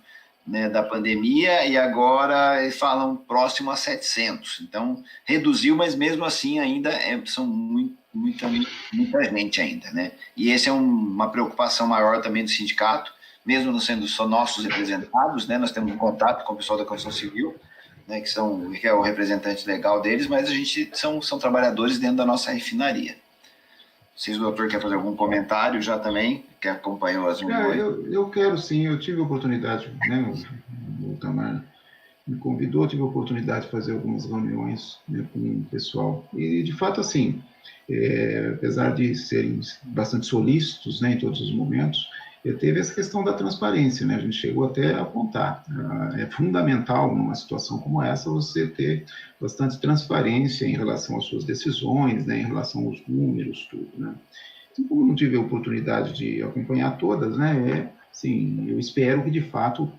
né, da pandemia, e agora eles falam próximo a 700. Então, reduziu, mas mesmo assim ainda são muita gente ainda, né? E essa é uma preocupação maior também do sindicato, mesmo não sendo só nossos representados, né? Nós temos um contato com o pessoal da construção civil, né, que é o representante legal deles, mas a gente são trabalhadores dentro da nossa refinaria. Não sei se o doutor quer fazer algum comentário já também, que acompanhou as reuniões. Eu quero sim, eu tive a oportunidade, né, o Tamar me convidou, tive a oportunidade de fazer algumas reuniões, né, com o pessoal, e de fato assim, apesar de serem bastante solícitos, né, em todos os momentos, teve essa questão da transparência, né? A gente chegou até a apontar. É fundamental, numa situação como essa, você ter bastante transparência em relação às suas decisões, né? Em relação aos números, tudo, né? Então, como não tive a oportunidade de acompanhar todas, né? Sim, eu espero que, de fato,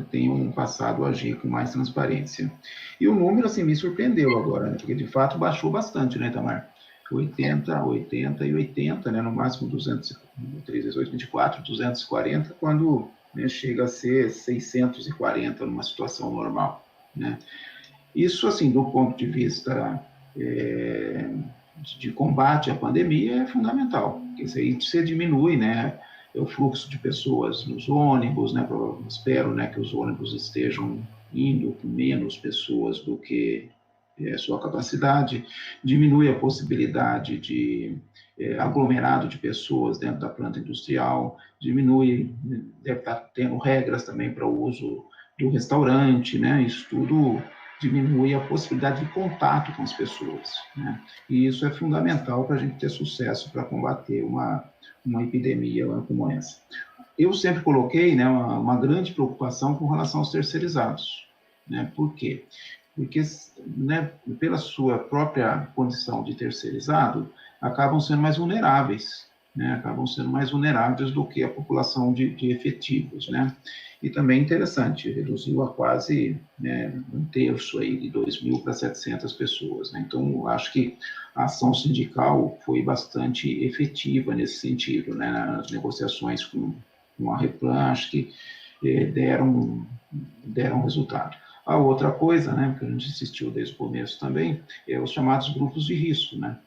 tenham passado a agir com mais transparência. E o número, assim, me surpreendeu agora, né? Porque, de fato, baixou bastante, né, Tamar? 80, 80 e 80, né, no máximo 200, 3 vezes 8, 24, 240, quando, né, chega a ser 640 numa situação normal, né. Isso, assim, do ponto de vista de combate à pandemia é fundamental, porque isso aí você diminui, né, o fluxo de pessoas nos ônibus, né, eu espero, né, que os ônibus estejam indo com menos pessoas do que sua capacidade, diminui a possibilidade de aglomerado de pessoas dentro da planta industrial, deve estar tendo regras também para o uso do restaurante, né? Isso tudo diminui a possibilidade de contato com as pessoas, né? E isso é fundamental para a gente ter sucesso para combater uma epidemia como essa. Eu sempre coloquei, né, uma grande preocupação com relação aos terceirizados, né? Por quê? Porque, né, pela sua própria condição de terceirizado, acabam sendo mais vulneráveis, né, acabam sendo mais vulneráveis do que a população de efetivos, né, e também interessante, reduziu a quase, né, 1/3 aí, de 2.000 para 700 pessoas, né, então acho que a ação sindical foi bastante efetiva nesse sentido, né, nas negociações com com a Replan, acho que deram resultado. A outra coisa, né, que a gente insistiu desde o começo também, é os chamados grupos de risco, né?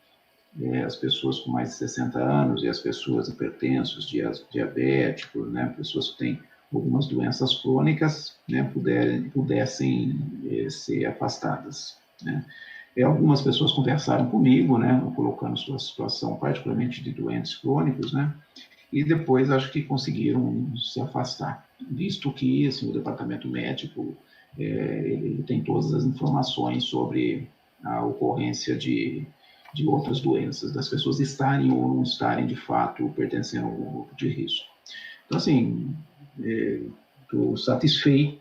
As pessoas com mais de 60 anos e as pessoas hipertensos, diabéticos, né, pessoas que têm algumas doenças crônicas, né, pudessem ser afastadas, né. Algumas pessoas conversaram comigo, né, colocando sua situação, particularmente de doentes crônicos, né, e depois acho que conseguiram se afastar, visto que assim, o departamento médico ele tem todas as informações sobre a ocorrência de outras doenças, das pessoas estarem ou não estarem, de fato, pertencendo a algum grupo de risco. Então, assim, estou satisfeito.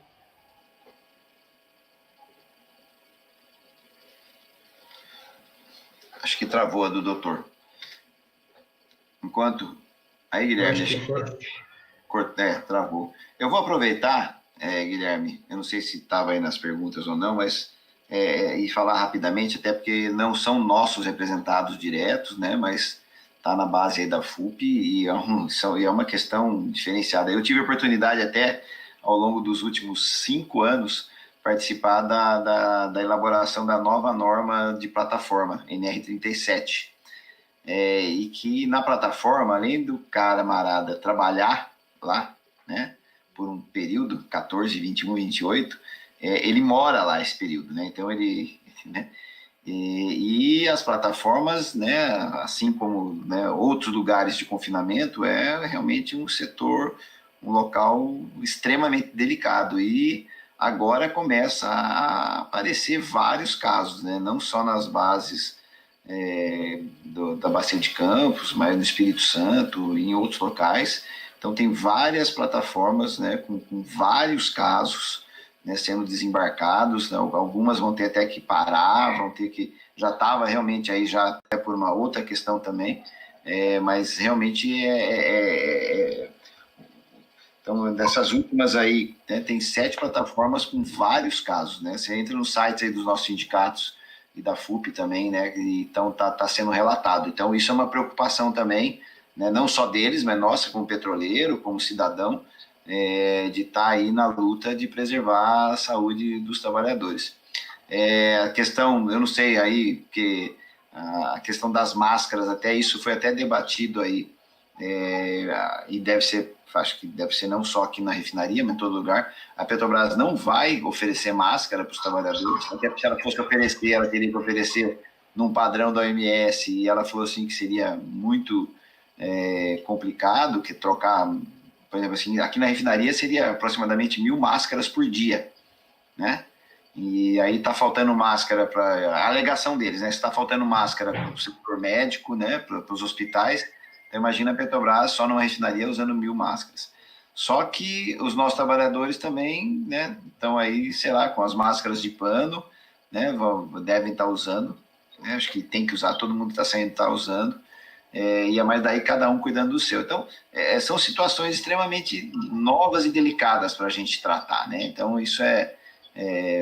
Acho que travou a do doutor. Enquanto... Aí, Guilherme, travou. Eu vou aproveitar, Guilherme, eu não sei se estava aí nas perguntas ou não, mas e falar rapidamente, até porque não são nossos representados diretos, né, mas está na base aí da FUP e é uma questão diferenciada. Eu tive a oportunidade até, ao longo dos últimos 5 anos, participar da elaboração da nova norma de plataforma, NR37, e que na plataforma, além do camarada trabalhar lá, né, por um período, 14, 21, 28, ele mora lá esse período, né, então ele, né, e as plataformas, né, assim como, né, outros lugares de confinamento, é realmente um setor, um local extremamente delicado, e agora começa a aparecer vários casos, né, não só nas bases da Bacia de Campos, mas no Espírito Santo, em outros locais. Então tem várias plataformas, né, com vários casos, né, sendo desembarcados, né, algumas vão ter até que parar, vão ter que... Já estava realmente aí, já até por uma outra questão também, mas realmente Então, dessas últimas aí, né, tem 7 plataformas com vários casos, né? Você entra no site aí dos nossos sindicatos e da FUP também, né? Então, tá sendo relatado. Então, isso é uma preocupação também, né, não só deles, mas nossa, como petroleiro, como cidadão, de estar aí na luta de preservar a saúde dos trabalhadores. A questão, eu não sei aí, porque a questão das máscaras, até isso foi até debatido aí, e acho que deve ser não só aqui na refinaria, mas em todo lugar. A Petrobras não vai oferecer máscara para os trabalhadores, até porque se ela fosse oferecer, ela teria que oferecer num padrão da OMS, e ela falou assim que seria muito complicado, que trocar, por exemplo, assim, aqui na refinaria seria aproximadamente 1.000 máscaras por dia, né? E aí está faltando máscara para... A alegação deles, né? Está faltando máscara para o setor médico, né? Para os hospitais. Então, imagina a Petrobras só numa refinaria usando 1.000 máscaras. Só que os nossos trabalhadores também, né, estão aí, sei lá, com as máscaras de pano, né, devem estar usando, né, acho que tem que usar, todo mundo está saindo, está usando, e é mais daí cada um cuidando do seu. Então, são situações extremamente novas e delicadas para a gente tratar, né, então isso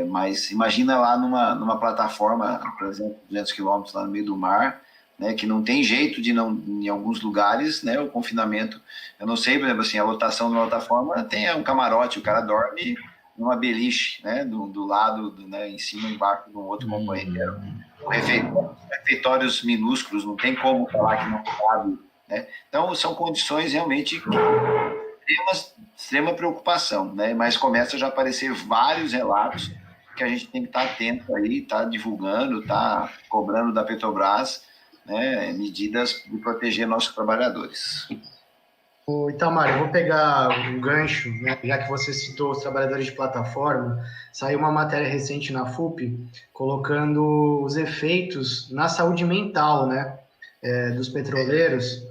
mas imagina lá numa plataforma, por exemplo, 200 quilômetros lá no meio do mar, né, que não tem jeito de não, em alguns lugares, né, o confinamento, eu não sei, por exemplo, assim, a lotação da plataforma tem um camarote, o cara dorme numa beliche, né, do lado, né, em cima e embaixo de um outro companheiro, refeitórios minúsculos, não tem como falar que não cabe, né, então são condições realmente de extrema preocupação, né, mas começa já a aparecer vários relatos que a gente tem que estar atento aí, estar divulgando, estar cobrando da Petrobras, né, medidas de proteger nossos trabalhadores. O Itamar, eu vou pegar um gancho, né, já que você citou os trabalhadores de plataforma. Saiu uma matéria recente na FUP colocando os efeitos na saúde mental, né, dos petroleiros,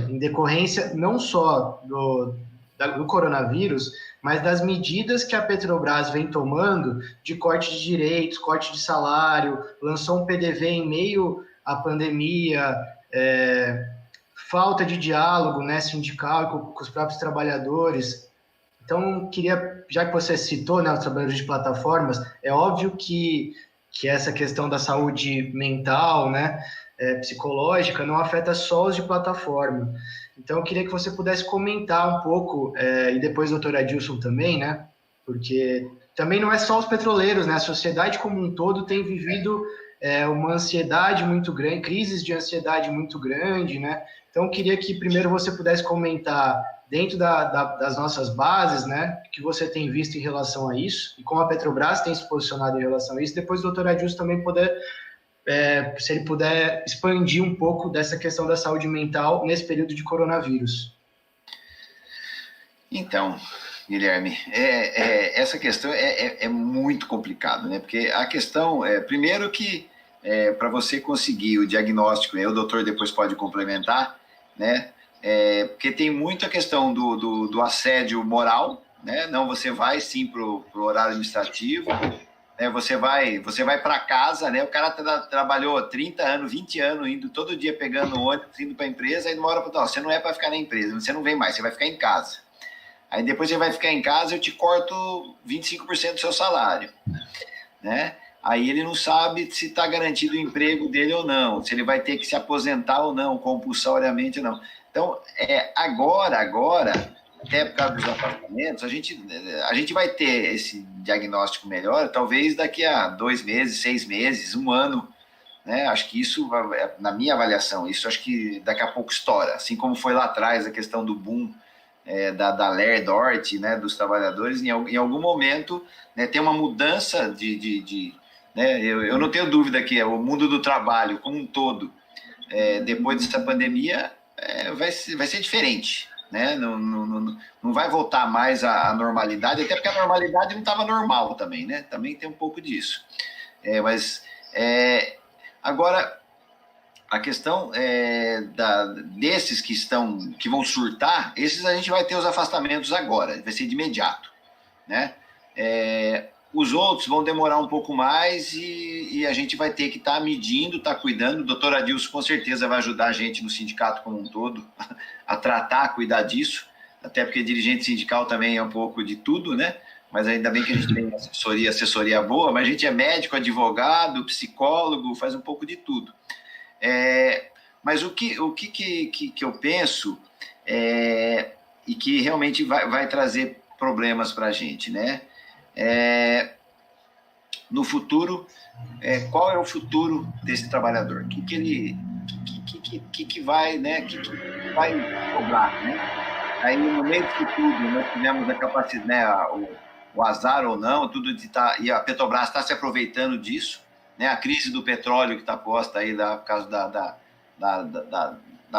em decorrência não só do coronavírus, mas das medidas que a Petrobras vem tomando de corte de direitos, corte de salário, lançou um PDV em meio à pandemia, falta de diálogo, né, sindical com os próprios trabalhadores. Então, queria, já que você citou, né, os trabalhadores de plataformas, é óbvio que essa questão da saúde mental, né, psicológica não afeta só os de plataforma. Então, eu queria que você pudesse comentar um pouco, e depois o doutor Adilson também, né? Porque também não é só os petroleiros, né? A sociedade como um todo tem vivido uma ansiedade muito grande, crises de ansiedade muito grande, né? Então, eu queria que primeiro você pudesse comentar dentro das nossas bases, né? O que você tem visto em relação a isso e como a Petrobras tem se posicionado em relação a isso. Depois o doutor Adilson também poder, se ele puder expandir um pouco dessa questão da saúde mental nesse período de coronavírus. Então, Guilherme, essa questão é muito complicada, né? Porque a questão primeiro que para você conseguir o diagnóstico, o doutor depois pode complementar, né? Porque tem muita questão do assédio moral, né? Não, você vai sim para o horário administrativo, né? Você vai para casa, né? O cara trabalhou 30 anos, 20 anos, indo todo dia pegando ônibus, indo para a empresa, aí uma hora você não é para ficar na empresa, você não vem mais, você vai ficar em casa. Aí depois você vai ficar em casa, eu te corto 25% do seu salário, né? Aí ele não sabe se está garantido o emprego dele ou não, se ele vai ter que se aposentar ou não, compulsoriamente ou não. Então, agora, até por causa dos afastamentos, a gente vai ter esse diagnóstico melhor, talvez daqui a 2 meses, 6 meses, 1 ano, né? Acho que isso, na minha avaliação, isso acho que daqui a pouco estoura, assim como foi lá atrás a questão do boom da Ler Dort, né, dos trabalhadores, em algum momento, né, tem uma mudança né, eu não tenho dúvida que o mundo do trabalho como um todo, depois dessa pandemia, vai ser diferente, né? Não vai voltar mais à normalidade, até porque a normalidade não estava normal também, né? Também tem um pouco disso. Agora, a questão desses que vão surtar, esses a gente vai ter os afastamentos agora, vai ser de imediato, né? Os outros vão demorar um pouco mais e a gente vai ter que estar medindo, estar cuidando. O doutor Adilson com certeza vai ajudar a gente no sindicato como um todo a tratar, a cuidar disso, até porque dirigente sindical também é um pouco de tudo, né? Mas ainda bem que a gente tem assessoria boa, mas a gente é médico, advogado, psicólogo, faz um pouco de tudo. Mas o que eu penso e que realmente vai trazer problemas para a gente, né? No futuro, qual é o futuro desse trabalhador? O que vai, né? Que vai cobrar, né? Aí, no meio disso tudo, nós tivemos a capacidade, né, o azar ou não, e a Petrobras está se aproveitando disso, né? A crise do petróleo que está posta aí por causa da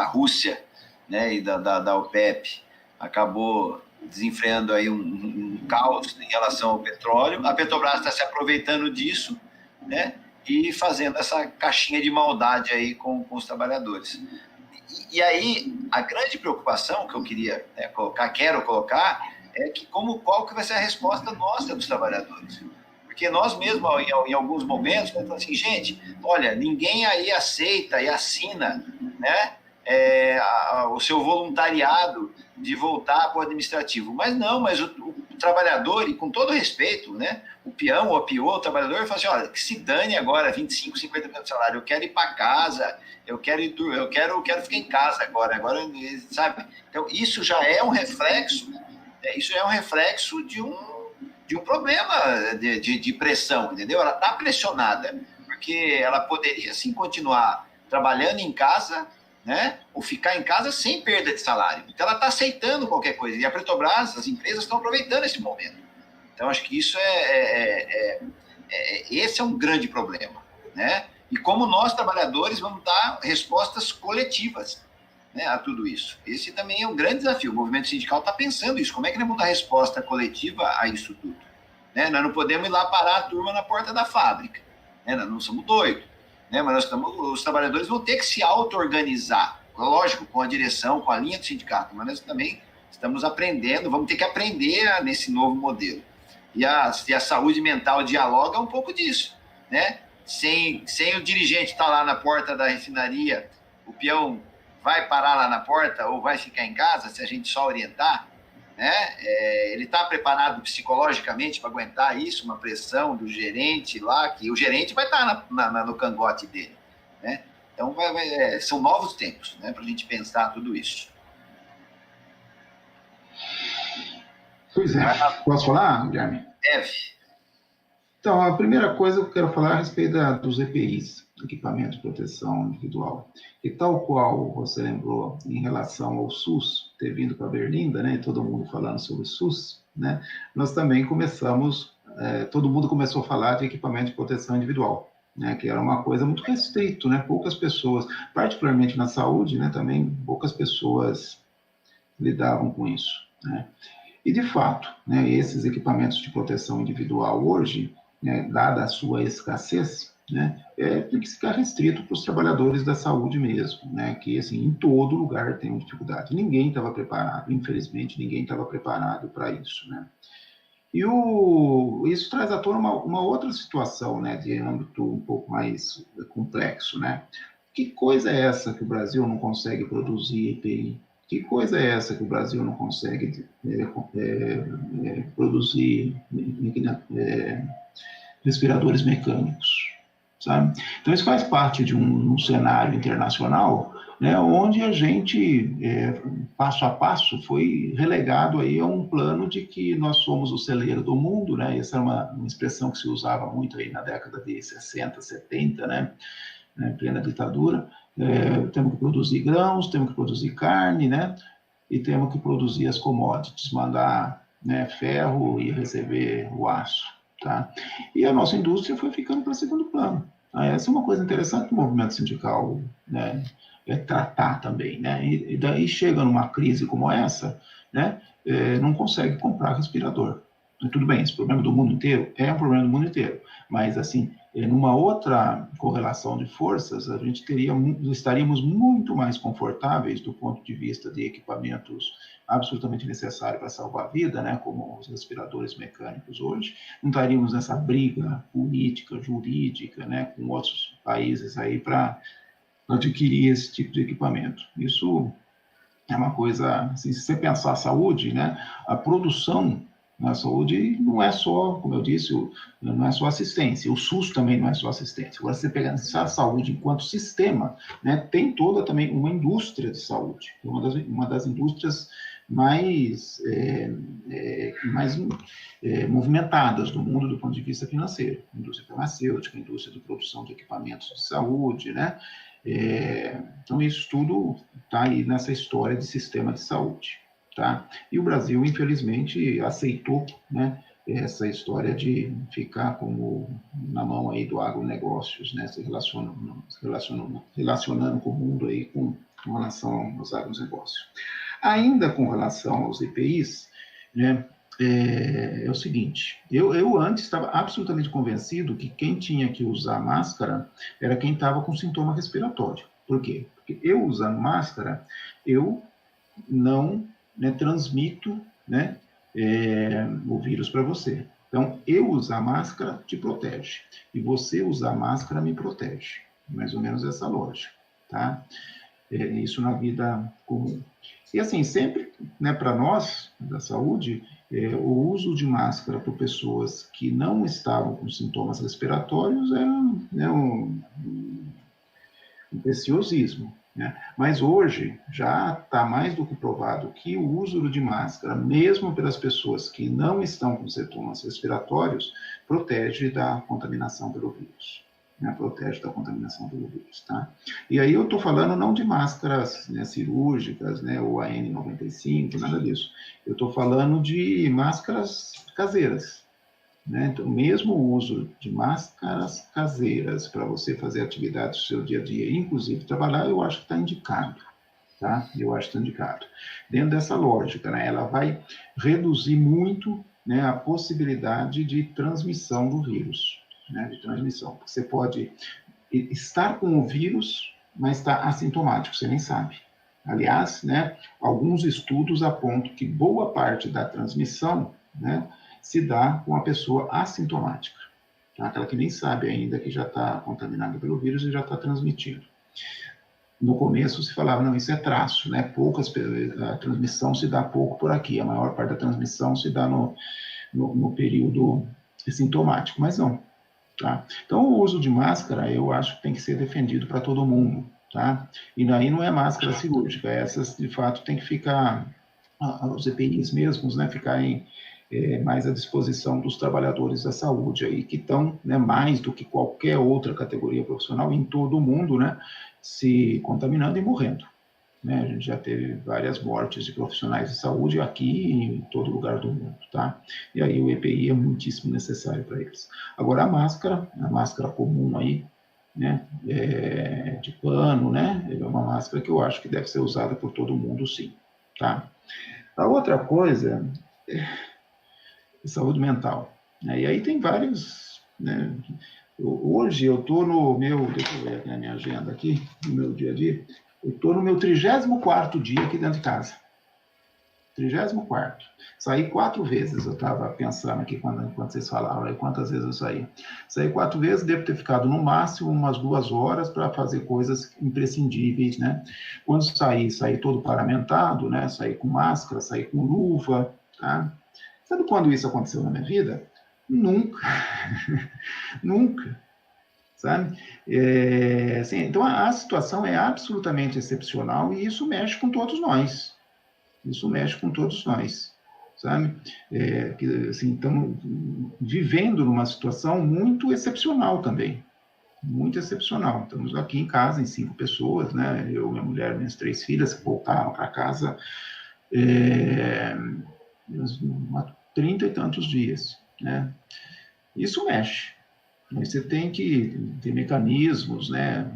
Rússia, né, e da OPEP, acabou desenfreando aí um caos em relação ao petróleo. A Petrobras está se aproveitando disso, né, e fazendo essa caixinha de maldade aí com os trabalhadores. E aí, a grande preocupação que eu quero colocar, é que qual que vai ser a resposta nossa dos trabalhadores. Porque nós mesmos, em alguns momentos, falamos assim, gente, olha, ninguém aí aceita e assina, né, o seu voluntariado de voltar para o administrativo. Mas o trabalhador, e com todo respeito, né, o peão, o apiô, o trabalhador, fala assim, olha, que se dane agora 25, 50% do salário, eu quero ir para casa, eu quero ficar em casa agora, sabe? Então, isso já é um reflexo, de um problema de pressão, entendeu? Ela está pressionada, porque ela poderia, sim, continuar trabalhando em casa, né? Ou ficar em casa sem perda de salário. Então, ela está aceitando qualquer coisa. E a Petrobras, as empresas estão aproveitando esse momento. Então, acho que isso esse é um grande problema, né? E como nós, trabalhadores, vamos dar respostas coletivas, né, a tudo isso. Esse também é um grande desafio. O movimento sindical está pensando isso. Como é que nós vamos dar resposta coletiva a isso tudo? Né? Nós não podemos ir lá parar a turma na porta da fábrica. Né? Nós não somos doidos. Né? Mas os trabalhadores vão ter que se auto-organizar. Lógico, com a direção, com a linha do sindicato. Mas nós também estamos aprendendo, vamos ter que aprender nesse novo modelo. E a saúde mental dialoga um pouco disso. Né? Sem o dirigente estar lá na porta da refinaria, o peão vai parar lá na porta ou vai ficar em casa, se a gente só orientar, né? Ele está preparado psicologicamente para aguentar isso, uma pressão do gerente lá, que o gerente vai estar no cangote dele, né? Então, são novos tempos, né, para a gente pensar tudo isso. Pois é. Posso falar, Guilherme? Deve. Então, a primeira coisa que eu quero falar é a respeito dos EPIs, Equipamento de Proteção Individual. E tal qual você lembrou em relação ao SUS, ter vindo para Berlinda, né, e todo mundo falando sobre o SUS, né, nós também todo mundo começou a falar de equipamento de proteção individual, né, que era uma coisa muito restrito, né, poucas pessoas, particularmente na saúde, né, também poucas pessoas lidavam com isso, né. E, de fato, né, esses equipamentos de proteção individual hoje, né, dada a sua escassez, né, tem que ficar restrito para os trabalhadores da saúde mesmo, né, que, assim, em todo lugar tem dificuldade. Ninguém estava preparado, infelizmente, ninguém estava preparado para isso, né. E isso traz à tona uma outra situação, né, de âmbito um pouco mais complexo, né. Que coisa é essa que o Brasil não consegue produzir EPI? Que coisa é essa que o Brasil não consegue produzir respiradores mecânicos, sabe? Então, isso faz parte de um cenário internacional, né, onde a gente, passo a passo, foi relegado aí a um plano de que nós somos o celeiro do mundo, né? Essa é uma expressão que se usava muito aí na década de 60, 70, né? Em plena ditadura. Temos que produzir grãos, temos que produzir carne, né? E temos que produzir as commodities, mandar, né, ferro e receber o aço, tá? E a nossa indústria foi ficando para segundo plano. Essa é uma coisa interessante do movimento sindical, né, tratar também, né? E daí chega numa crise como essa, né, não consegue comprar respirador. Tudo bem, esse problema do mundo inteiro é um problema do mundo inteiro, mas assim, numa outra correlação de forças, a gente estaríamos muito mais confortáveis do ponto de vista de equipamentos absolutamente necessários para salvar a vida, né, como os respiradores mecânicos hoje. Não estaríamos nessa briga política, jurídica, né, com outros países aí para adquirir esse tipo de equipamento. Isso é uma coisa, assim, se você pensar a saúde, né, a produção na saúde não é só, como eu disse, não é só assistência, o SUS também não é só assistência. Agora, você pegar a saúde enquanto sistema, né, tem toda também uma indústria de saúde, uma das indústrias mais movimentadas do mundo do ponto de vista financeiro. A indústria farmacêutica, a indústria de produção de equipamentos de saúde, né? Então, isso tudo está aí nessa história de sistema de saúde. Tá? E o Brasil, infelizmente, aceitou, né, essa história de ficar como na mão aí do agronegócios, né, se relacionando com o mundo aí com relação aos agronegócios. Ainda com relação aos EPIs, né, é o seguinte, eu antes estava absolutamente convencido que quem tinha que usar máscara era quem estava com sintoma respiratório. Por quê? Porque eu usando máscara, eu não, né, transmito, né, o vírus para você. Então, eu usar máscara te protege. E você usar máscara me protege. Mais ou menos essa lógica, tá? Isso na vida comum. E assim, sempre, né, para nós, da saúde, o uso de máscara por pessoas que não estavam com sintomas respiratórios é um preciosismo. Né? Mas hoje já está mais do que provado que o uso de máscara, mesmo pelas pessoas que não estão com sintomas respiratórios, protege da contaminação pelo vírus. Né? Protege da contaminação pelo vírus. Tá? E aí eu estou falando não de máscaras, né, cirúrgicas, né, ou a N95, nada disso. Eu estou falando de máscaras caseiras. Né? Então, mesmo o uso de máscaras caseiras para você fazer atividades do seu dia a dia, inclusive trabalhar, eu acho que está indicado. Tá? Eu acho que está indicado. Dentro dessa lógica, né, ela vai reduzir muito, né, a possibilidade de transmissão do vírus. Né, de transmissão. Você pode estar com o vírus, mas está assintomático, você nem sabe. Aliás, né, alguns estudos apontam que boa parte da transmissão, né, se dá com a pessoa assintomática, tá? Aquela que nem sabe ainda que já está contaminada pelo vírus e já está transmitindo. No começo se falava, não, isso é traço, né? A transmissão se dá pouco por aqui, a maior parte da transmissão se dá no período sintomático, mas não. tá? Então, o uso de máscara, eu acho que tem que ser defendido para todo mundo, tá? E daí não é máscara cirúrgica, essas, de fato, tem que ficar, os EPIs mesmos, né, ficarem mais à disposição dos trabalhadores da saúde aí, que estão, né, mais do que qualquer outra categoria profissional em todo o mundo, né, se contaminando e morrendo. Né? A gente já teve várias mortes de profissionais de saúde aqui e em todo lugar do mundo, tá? E aí o EPI é muitíssimo necessário para eles. Agora a máscara comum aí, né, de pano, né, é uma máscara que eu acho que deve ser usada por todo mundo, sim, tá? A outra coisa é saúde mental, né? E aí tem vários, né? Hoje eu estou no meu, deixa eu ver aqui na minha agenda aqui, no meu dia a dia, eu estou no meu 34º dia aqui dentro de casa. 34º. Saí 4 vezes, eu estava pensando aqui quando vocês falavam, quantas vezes eu saí. Saí 4 vezes, devo ter ficado no máximo umas 2 horas para fazer coisas imprescindíveis, né? Quando saí todo paramentado, né? Saí com máscara, saí com luva, tá? Sabe quando isso aconteceu na minha vida? Nunca. Nunca. Sabe? Assim, então, a situação é absolutamente excepcional e isso mexe com todos nós. Isso mexe com todos nós, sabe? Assim, estamos vivendo numa situação muito excepcional também. Muito excepcional. Estamos aqui em casa, em 5 pessoas, né? Eu, minha mulher, minhas 3 filhas, que voltaram para casa há 30 e tantos dias, né? Isso mexe. Você tem que ter mecanismos, né,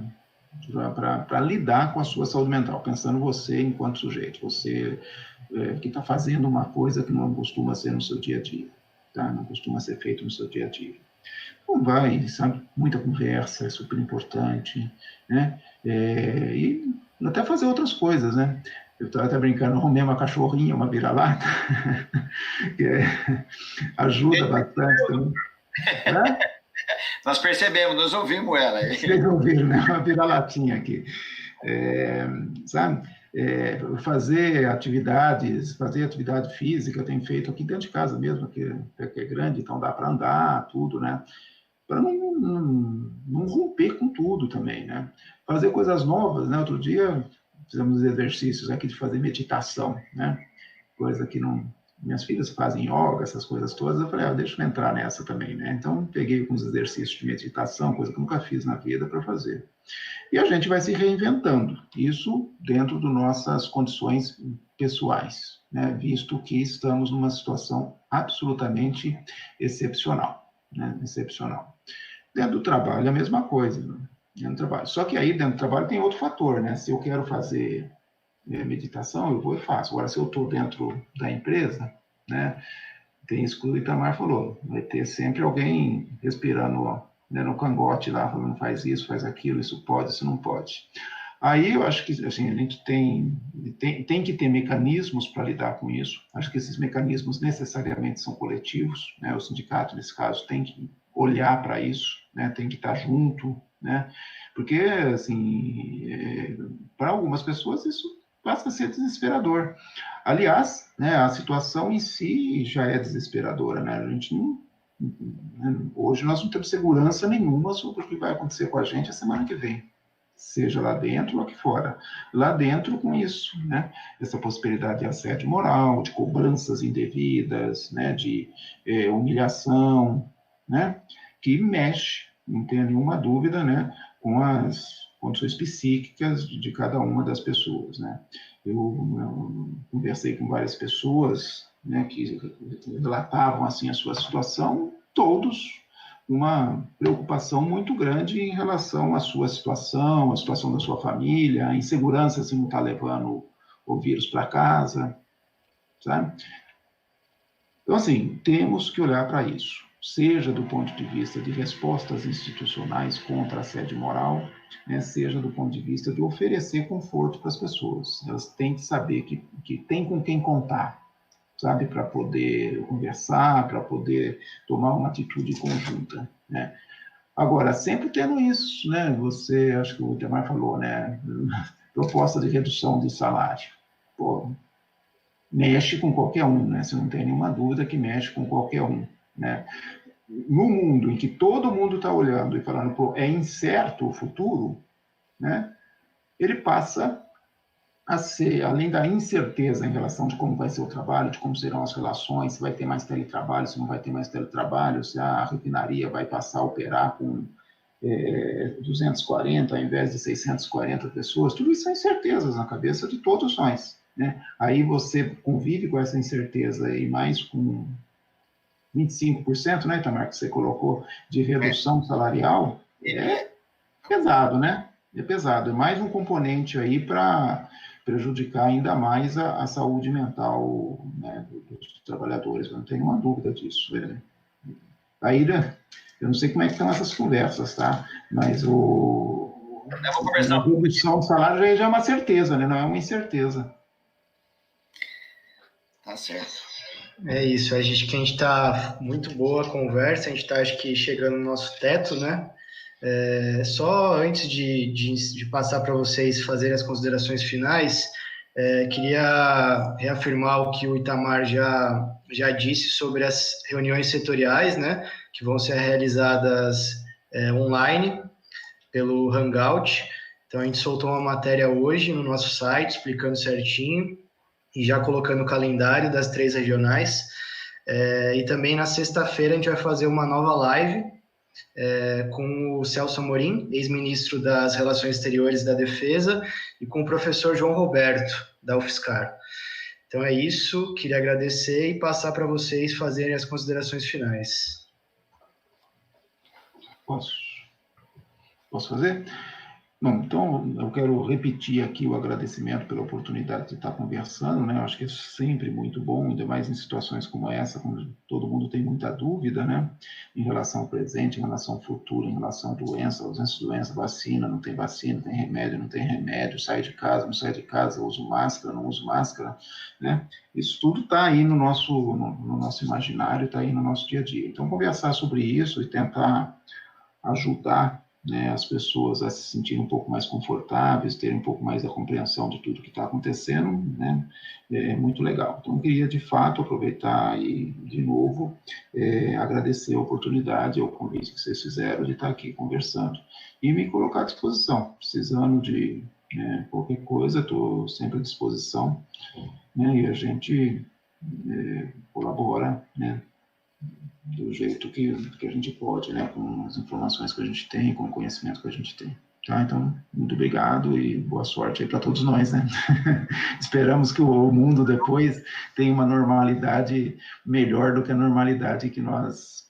para lidar com a sua saúde mental, pensando você enquanto sujeito, você que está fazendo uma coisa que não costuma ser no seu dia a dia, tá? Não costuma ser feito no seu dia a dia. Então vai, sabe, muita conversa, é super importante, né? E até fazer outras coisas, né? Eu estava até brincando, arrumei uma cachorrinha, uma vira-lata, que ajuda bastante também. Né? Nós percebemos, nós ouvimos ela. Vocês ouviram, né? Uma vira-latinha aqui. Sabe? Fazer atividade física, eu tenho feito aqui dentro de casa mesmo, que é grande, então dá para andar, tudo, né? Para não romper com tudo também, né? Fazer coisas novas, né? Outro dia fizemos exercícios aqui de fazer meditação, né? Coisa que não... Minhas filhas fazem yoga, essas coisas todas, eu falei, deixa eu entrar nessa também, né? Então, peguei alguns exercícios de meditação, coisa que eu nunca fiz na vida, para fazer. E a gente vai se reinventando, isso dentro das nossas condições pessoais, né? Visto que estamos numa situação absolutamente excepcional, né? Excepcional. Dentro do trabalho, a mesma coisa, né? Dentro do trabalho. Só que aí, dentro do trabalho, tem outro fator, né? Se eu quero fazer meditação, eu vou e faço. Agora, se eu estou dentro da empresa, né? Tem isso que o Itamar falou, vai ter sempre alguém respirando, né, no cangote lá, falando faz isso, faz aquilo, isso pode, isso não pode. Aí eu acho que assim, a gente tem que ter mecanismos para lidar com isso. Acho que esses mecanismos necessariamente são coletivos, né? O sindicato, nesse caso, tem que olhar para isso, né? Tem que estar junto, né? Porque, assim, para algumas pessoas isso basta ser desesperador. Aliás, né, a situação em si já é desesperadora, né? A gente não, hoje nós não temos segurança nenhuma sobre o que vai acontecer com a gente a semana que vem, seja lá dentro ou aqui fora. Lá dentro, com isso, né? Essa possibilidade de assédio moral, de cobranças indevidas, né? De humilhação, né? Que mexe, não tenha nenhuma dúvida, né? Com as condições psíquicas de cada uma das pessoas, né? Eu conversei com várias pessoas, né, que relatavam assim a sua situação, todos uma preocupação muito grande em relação à sua situação, à situação da sua família, a insegurança se não está levando o vírus para casa, sabe? Então, assim, temos que olhar para isso, seja do ponto de vista de respostas institucionais contra a assédio moral, né, seja do ponto de vista de oferecer conforto para as pessoas. Elas têm que saber que tem com quem contar, sabe, para poder conversar, para poder tomar uma atitude conjunta, né? Agora, sempre tendo isso, né? Você, acho que o Itamar falou, né? Proposta de redução de salário. Pô, mexe com qualquer um, né? Você não tem nenhuma dúvida que mexe com qualquer um, né? no mundo em que todo mundo está olhando e falando, pô, é incerto o futuro, né? Ele passa a ser, além da incerteza em relação de como vai ser o trabalho, de como serão as relações, se vai ter mais teletrabalho, se não vai ter mais teletrabalho, se a refinaria vai passar a operar com 240 ao invés de 640 pessoas, tudo isso são incertezas na cabeça de todos nós, né? Aí você convive com essa incerteza e mais com 25%, né, Itamar, que você colocou de redução salarial, é pesado, né? É pesado. É mais um componente aí para prejudicar ainda mais a saúde mental, né, dos trabalhadores. Eu não tenho uma dúvida disso. Aí, eu não sei como é que estão essas conversas, tá? Mas Eu vou conversar a redução do salário já é uma certeza, né? Não é uma incerteza. Tá certo. É isso, a gente está muito boa a conversa, a gente está, acho que, chegando no nosso teto, né? Só antes de passar para vocês fazerem as considerações finais, queria reafirmar o que o Itamar já disse sobre as reuniões setoriais, né? Que vão ser realizadas online pelo Hangout. Então, a gente soltou uma matéria hoje no nosso site explicando certinho e já colocando o calendário das 3 regionais. E também na sexta-feira a gente vai fazer uma nova live com o Celso Amorim, ex-ministro das Relações Exteriores e da Defesa, e com o professor João Roberto, da UFSCar. Então é isso, queria agradecer e passar para vocês fazerem as considerações finais. Posso fazer? Bom, então eu quero repetir aqui o agradecimento pela oportunidade de estar conversando, né? Eu acho que é sempre muito bom, ainda mais em situações como essa, quando todo mundo tem muita dúvida, né? Em relação ao presente, em relação ao futuro, em relação à doença, ausência de doença, vacina, não tem vacina, tem remédio, não tem remédio, sai de casa, não sai de casa, uso máscara, não uso máscara, né? Isso tudo está aí no nosso imaginário, está aí no nosso dia a dia. Então, conversar sobre isso e tentar ajudar, né, as pessoas a se sentirem um pouco mais confortáveis, terem um pouco mais da compreensão de tudo que está acontecendo, né, é muito legal. Então, eu queria, de fato, aproveitar e, de novo, agradecer a oportunidade, o convite que vocês fizeram de estar aqui conversando e me colocar à disposição. Precisando de qualquer coisa, estou sempre à disposição, né, e a gente colabora, né, do jeito que a gente pode, né, com as informações que a gente tem, com o conhecimento que a gente tem. Tá? Então, muito obrigado e boa sorte aí para todos nós, né? Esperamos que o mundo depois tenha uma normalidade melhor do que a normalidade que nós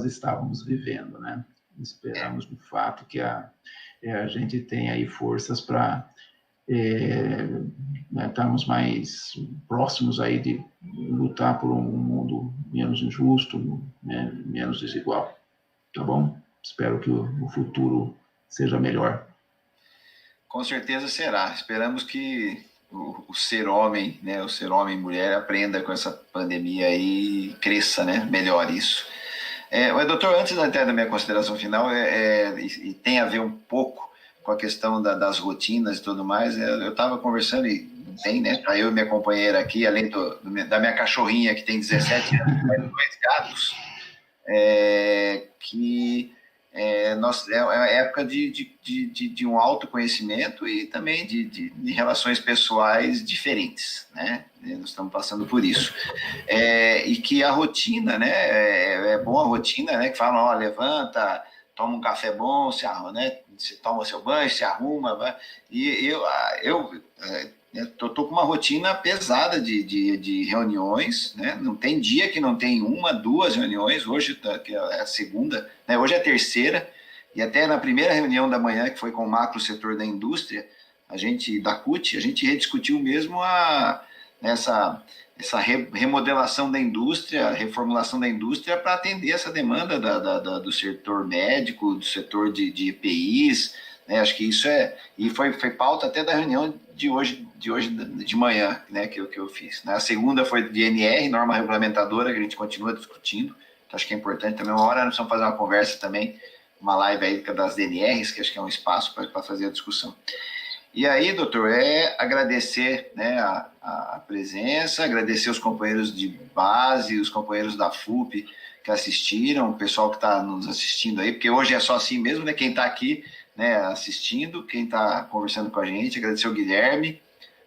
estávamos vivendo, né? Esperamos, de fato, que a gente tenha aí forças para estarmos mais próximos aí de lutar por um mundo menos injusto, né, menos desigual, tá bom? Espero que o futuro seja melhor. Com certeza será. Esperamos que o ser homem, né, o ser homem e mulher aprenda com essa pandemia e cresça, né, melhor isso. Doutor, antes até da minha consideração final, e tem a ver um pouco com a questão das rotinas e tudo mais, eu estava conversando e tem, né, eu e minha companheira aqui, além da minha cachorrinha que tem 17 anos, mais 2 gatos, que é época de um autoconhecimento e também de relações pessoais diferentes, né? Nós estamos passando por isso. E que a rotina, né? É bom a rotina, né? Que falam, ó, levanta, toma um café bom, né? Você toma seu banho, se arruma, vai. E eu tô com uma rotina pesada de reuniões, né? Não tem dia que não tem 1, 2 reuniões. Hoje que é a segunda, né? Hoje é a terceira, e até na primeira reunião da manhã, que foi com o macro setor da indústria, da CUT, a gente rediscutiu mesmo essa remodelação da indústria, reformulação da indústria para atender essa demanda do setor médico, do setor de EPIs, né? Acho que isso e foi pauta até da reunião de hoje de manhã, né, que eu fiz, né? A segunda foi de NR, norma regulamentadora, que a gente continua discutindo, então acho que é importante também. Uma hora nós vamos fazer uma conversa também, uma live aí das DNRs, que acho que é um espaço para fazer a discussão. E aí, doutor, agradecer, né, a presença, agradecer os companheiros de base, os companheiros da FUP que assistiram, o pessoal que está nos assistindo aí, porque hoje é só assim mesmo, né? Quem está aqui, né, assistindo, quem está conversando com a gente, agradecer o Guilherme,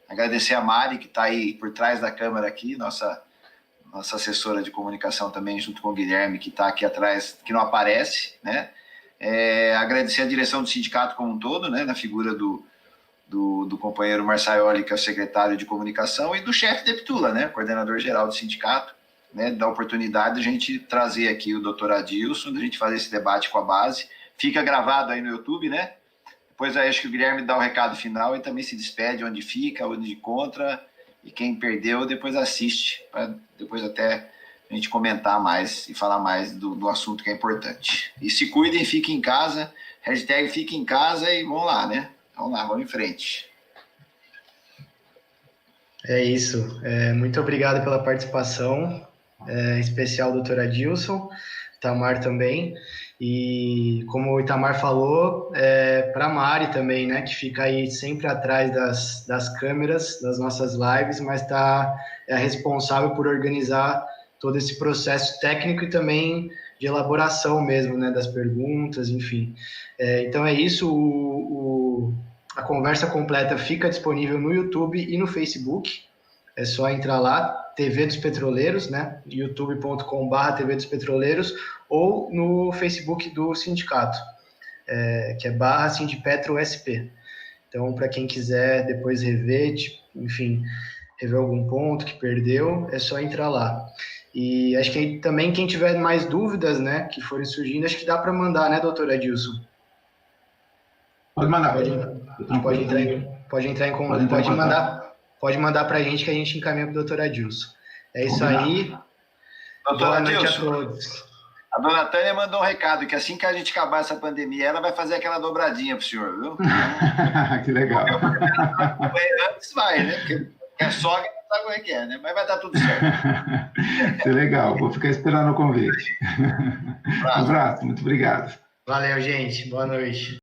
agradecer a Mari, que está aí por trás da câmera aqui, nossa assessora de comunicação também, junto com o Guilherme, que está aqui atrás, que não aparece, né? Agradecer a direção do sindicato como um todo, né, na figura do companheiro Marçaioli, que é o secretário de comunicação, e do chefe de Eptula, né, coordenador geral do sindicato, né, da oportunidade de a gente trazer aqui o doutor Adilson, de a gente fazer esse debate com a base. Fica gravado aí no YouTube, né? Depois aí acho que o Guilherme dá o recado final e também se despede onde fica, onde encontra, e quem perdeu depois assiste, para depois até a gente comentar mais e falar mais do assunto que é importante. E se cuidem, fiquem em casa, hashtag fiquem em casa e vamos lá, né? Vamos lá, vamos em frente. É isso. Muito obrigado pela participação, em especial ao Dr. Adilson, Itamar também. E como o Itamar falou, para a Mari também, né, que fica aí sempre atrás das câmeras, das nossas lives, mas é a responsável por organizar todo esse processo técnico e também de elaboração mesmo, né, das perguntas, enfim. Então é isso, a conversa completa fica disponível no YouTube e no Facebook, é só entrar lá, TV dos Petroleiros, né, youtube.com/, TV dos Petroleiros, ou no Facebook do sindicato, que é /SindPetroSP. Então, para quem quiser depois rever, enfim, rever algum ponto que perdeu, é só entrar lá. E acho que também quem tiver mais dúvidas, né, que forem surgindo, acho que dá para mandar, né, doutor Adilson? Pode mandar. Pode mandar para a gente que a gente encaminha para o doutor Adilson. É isso aí. Doutor Adilson, noite a todos. A dona Tânia mandou um recado, que assim que a gente acabar essa pandemia, ela vai fazer aquela dobradinha pro senhor, viu? Que legal. Antes vai, né? Porque a sogra não sabe como é que é, né? Mas vai dar tudo certo. Que legal, vou ficar esperando o convite. Um abraço, muito obrigado. Valeu, gente. Boa noite.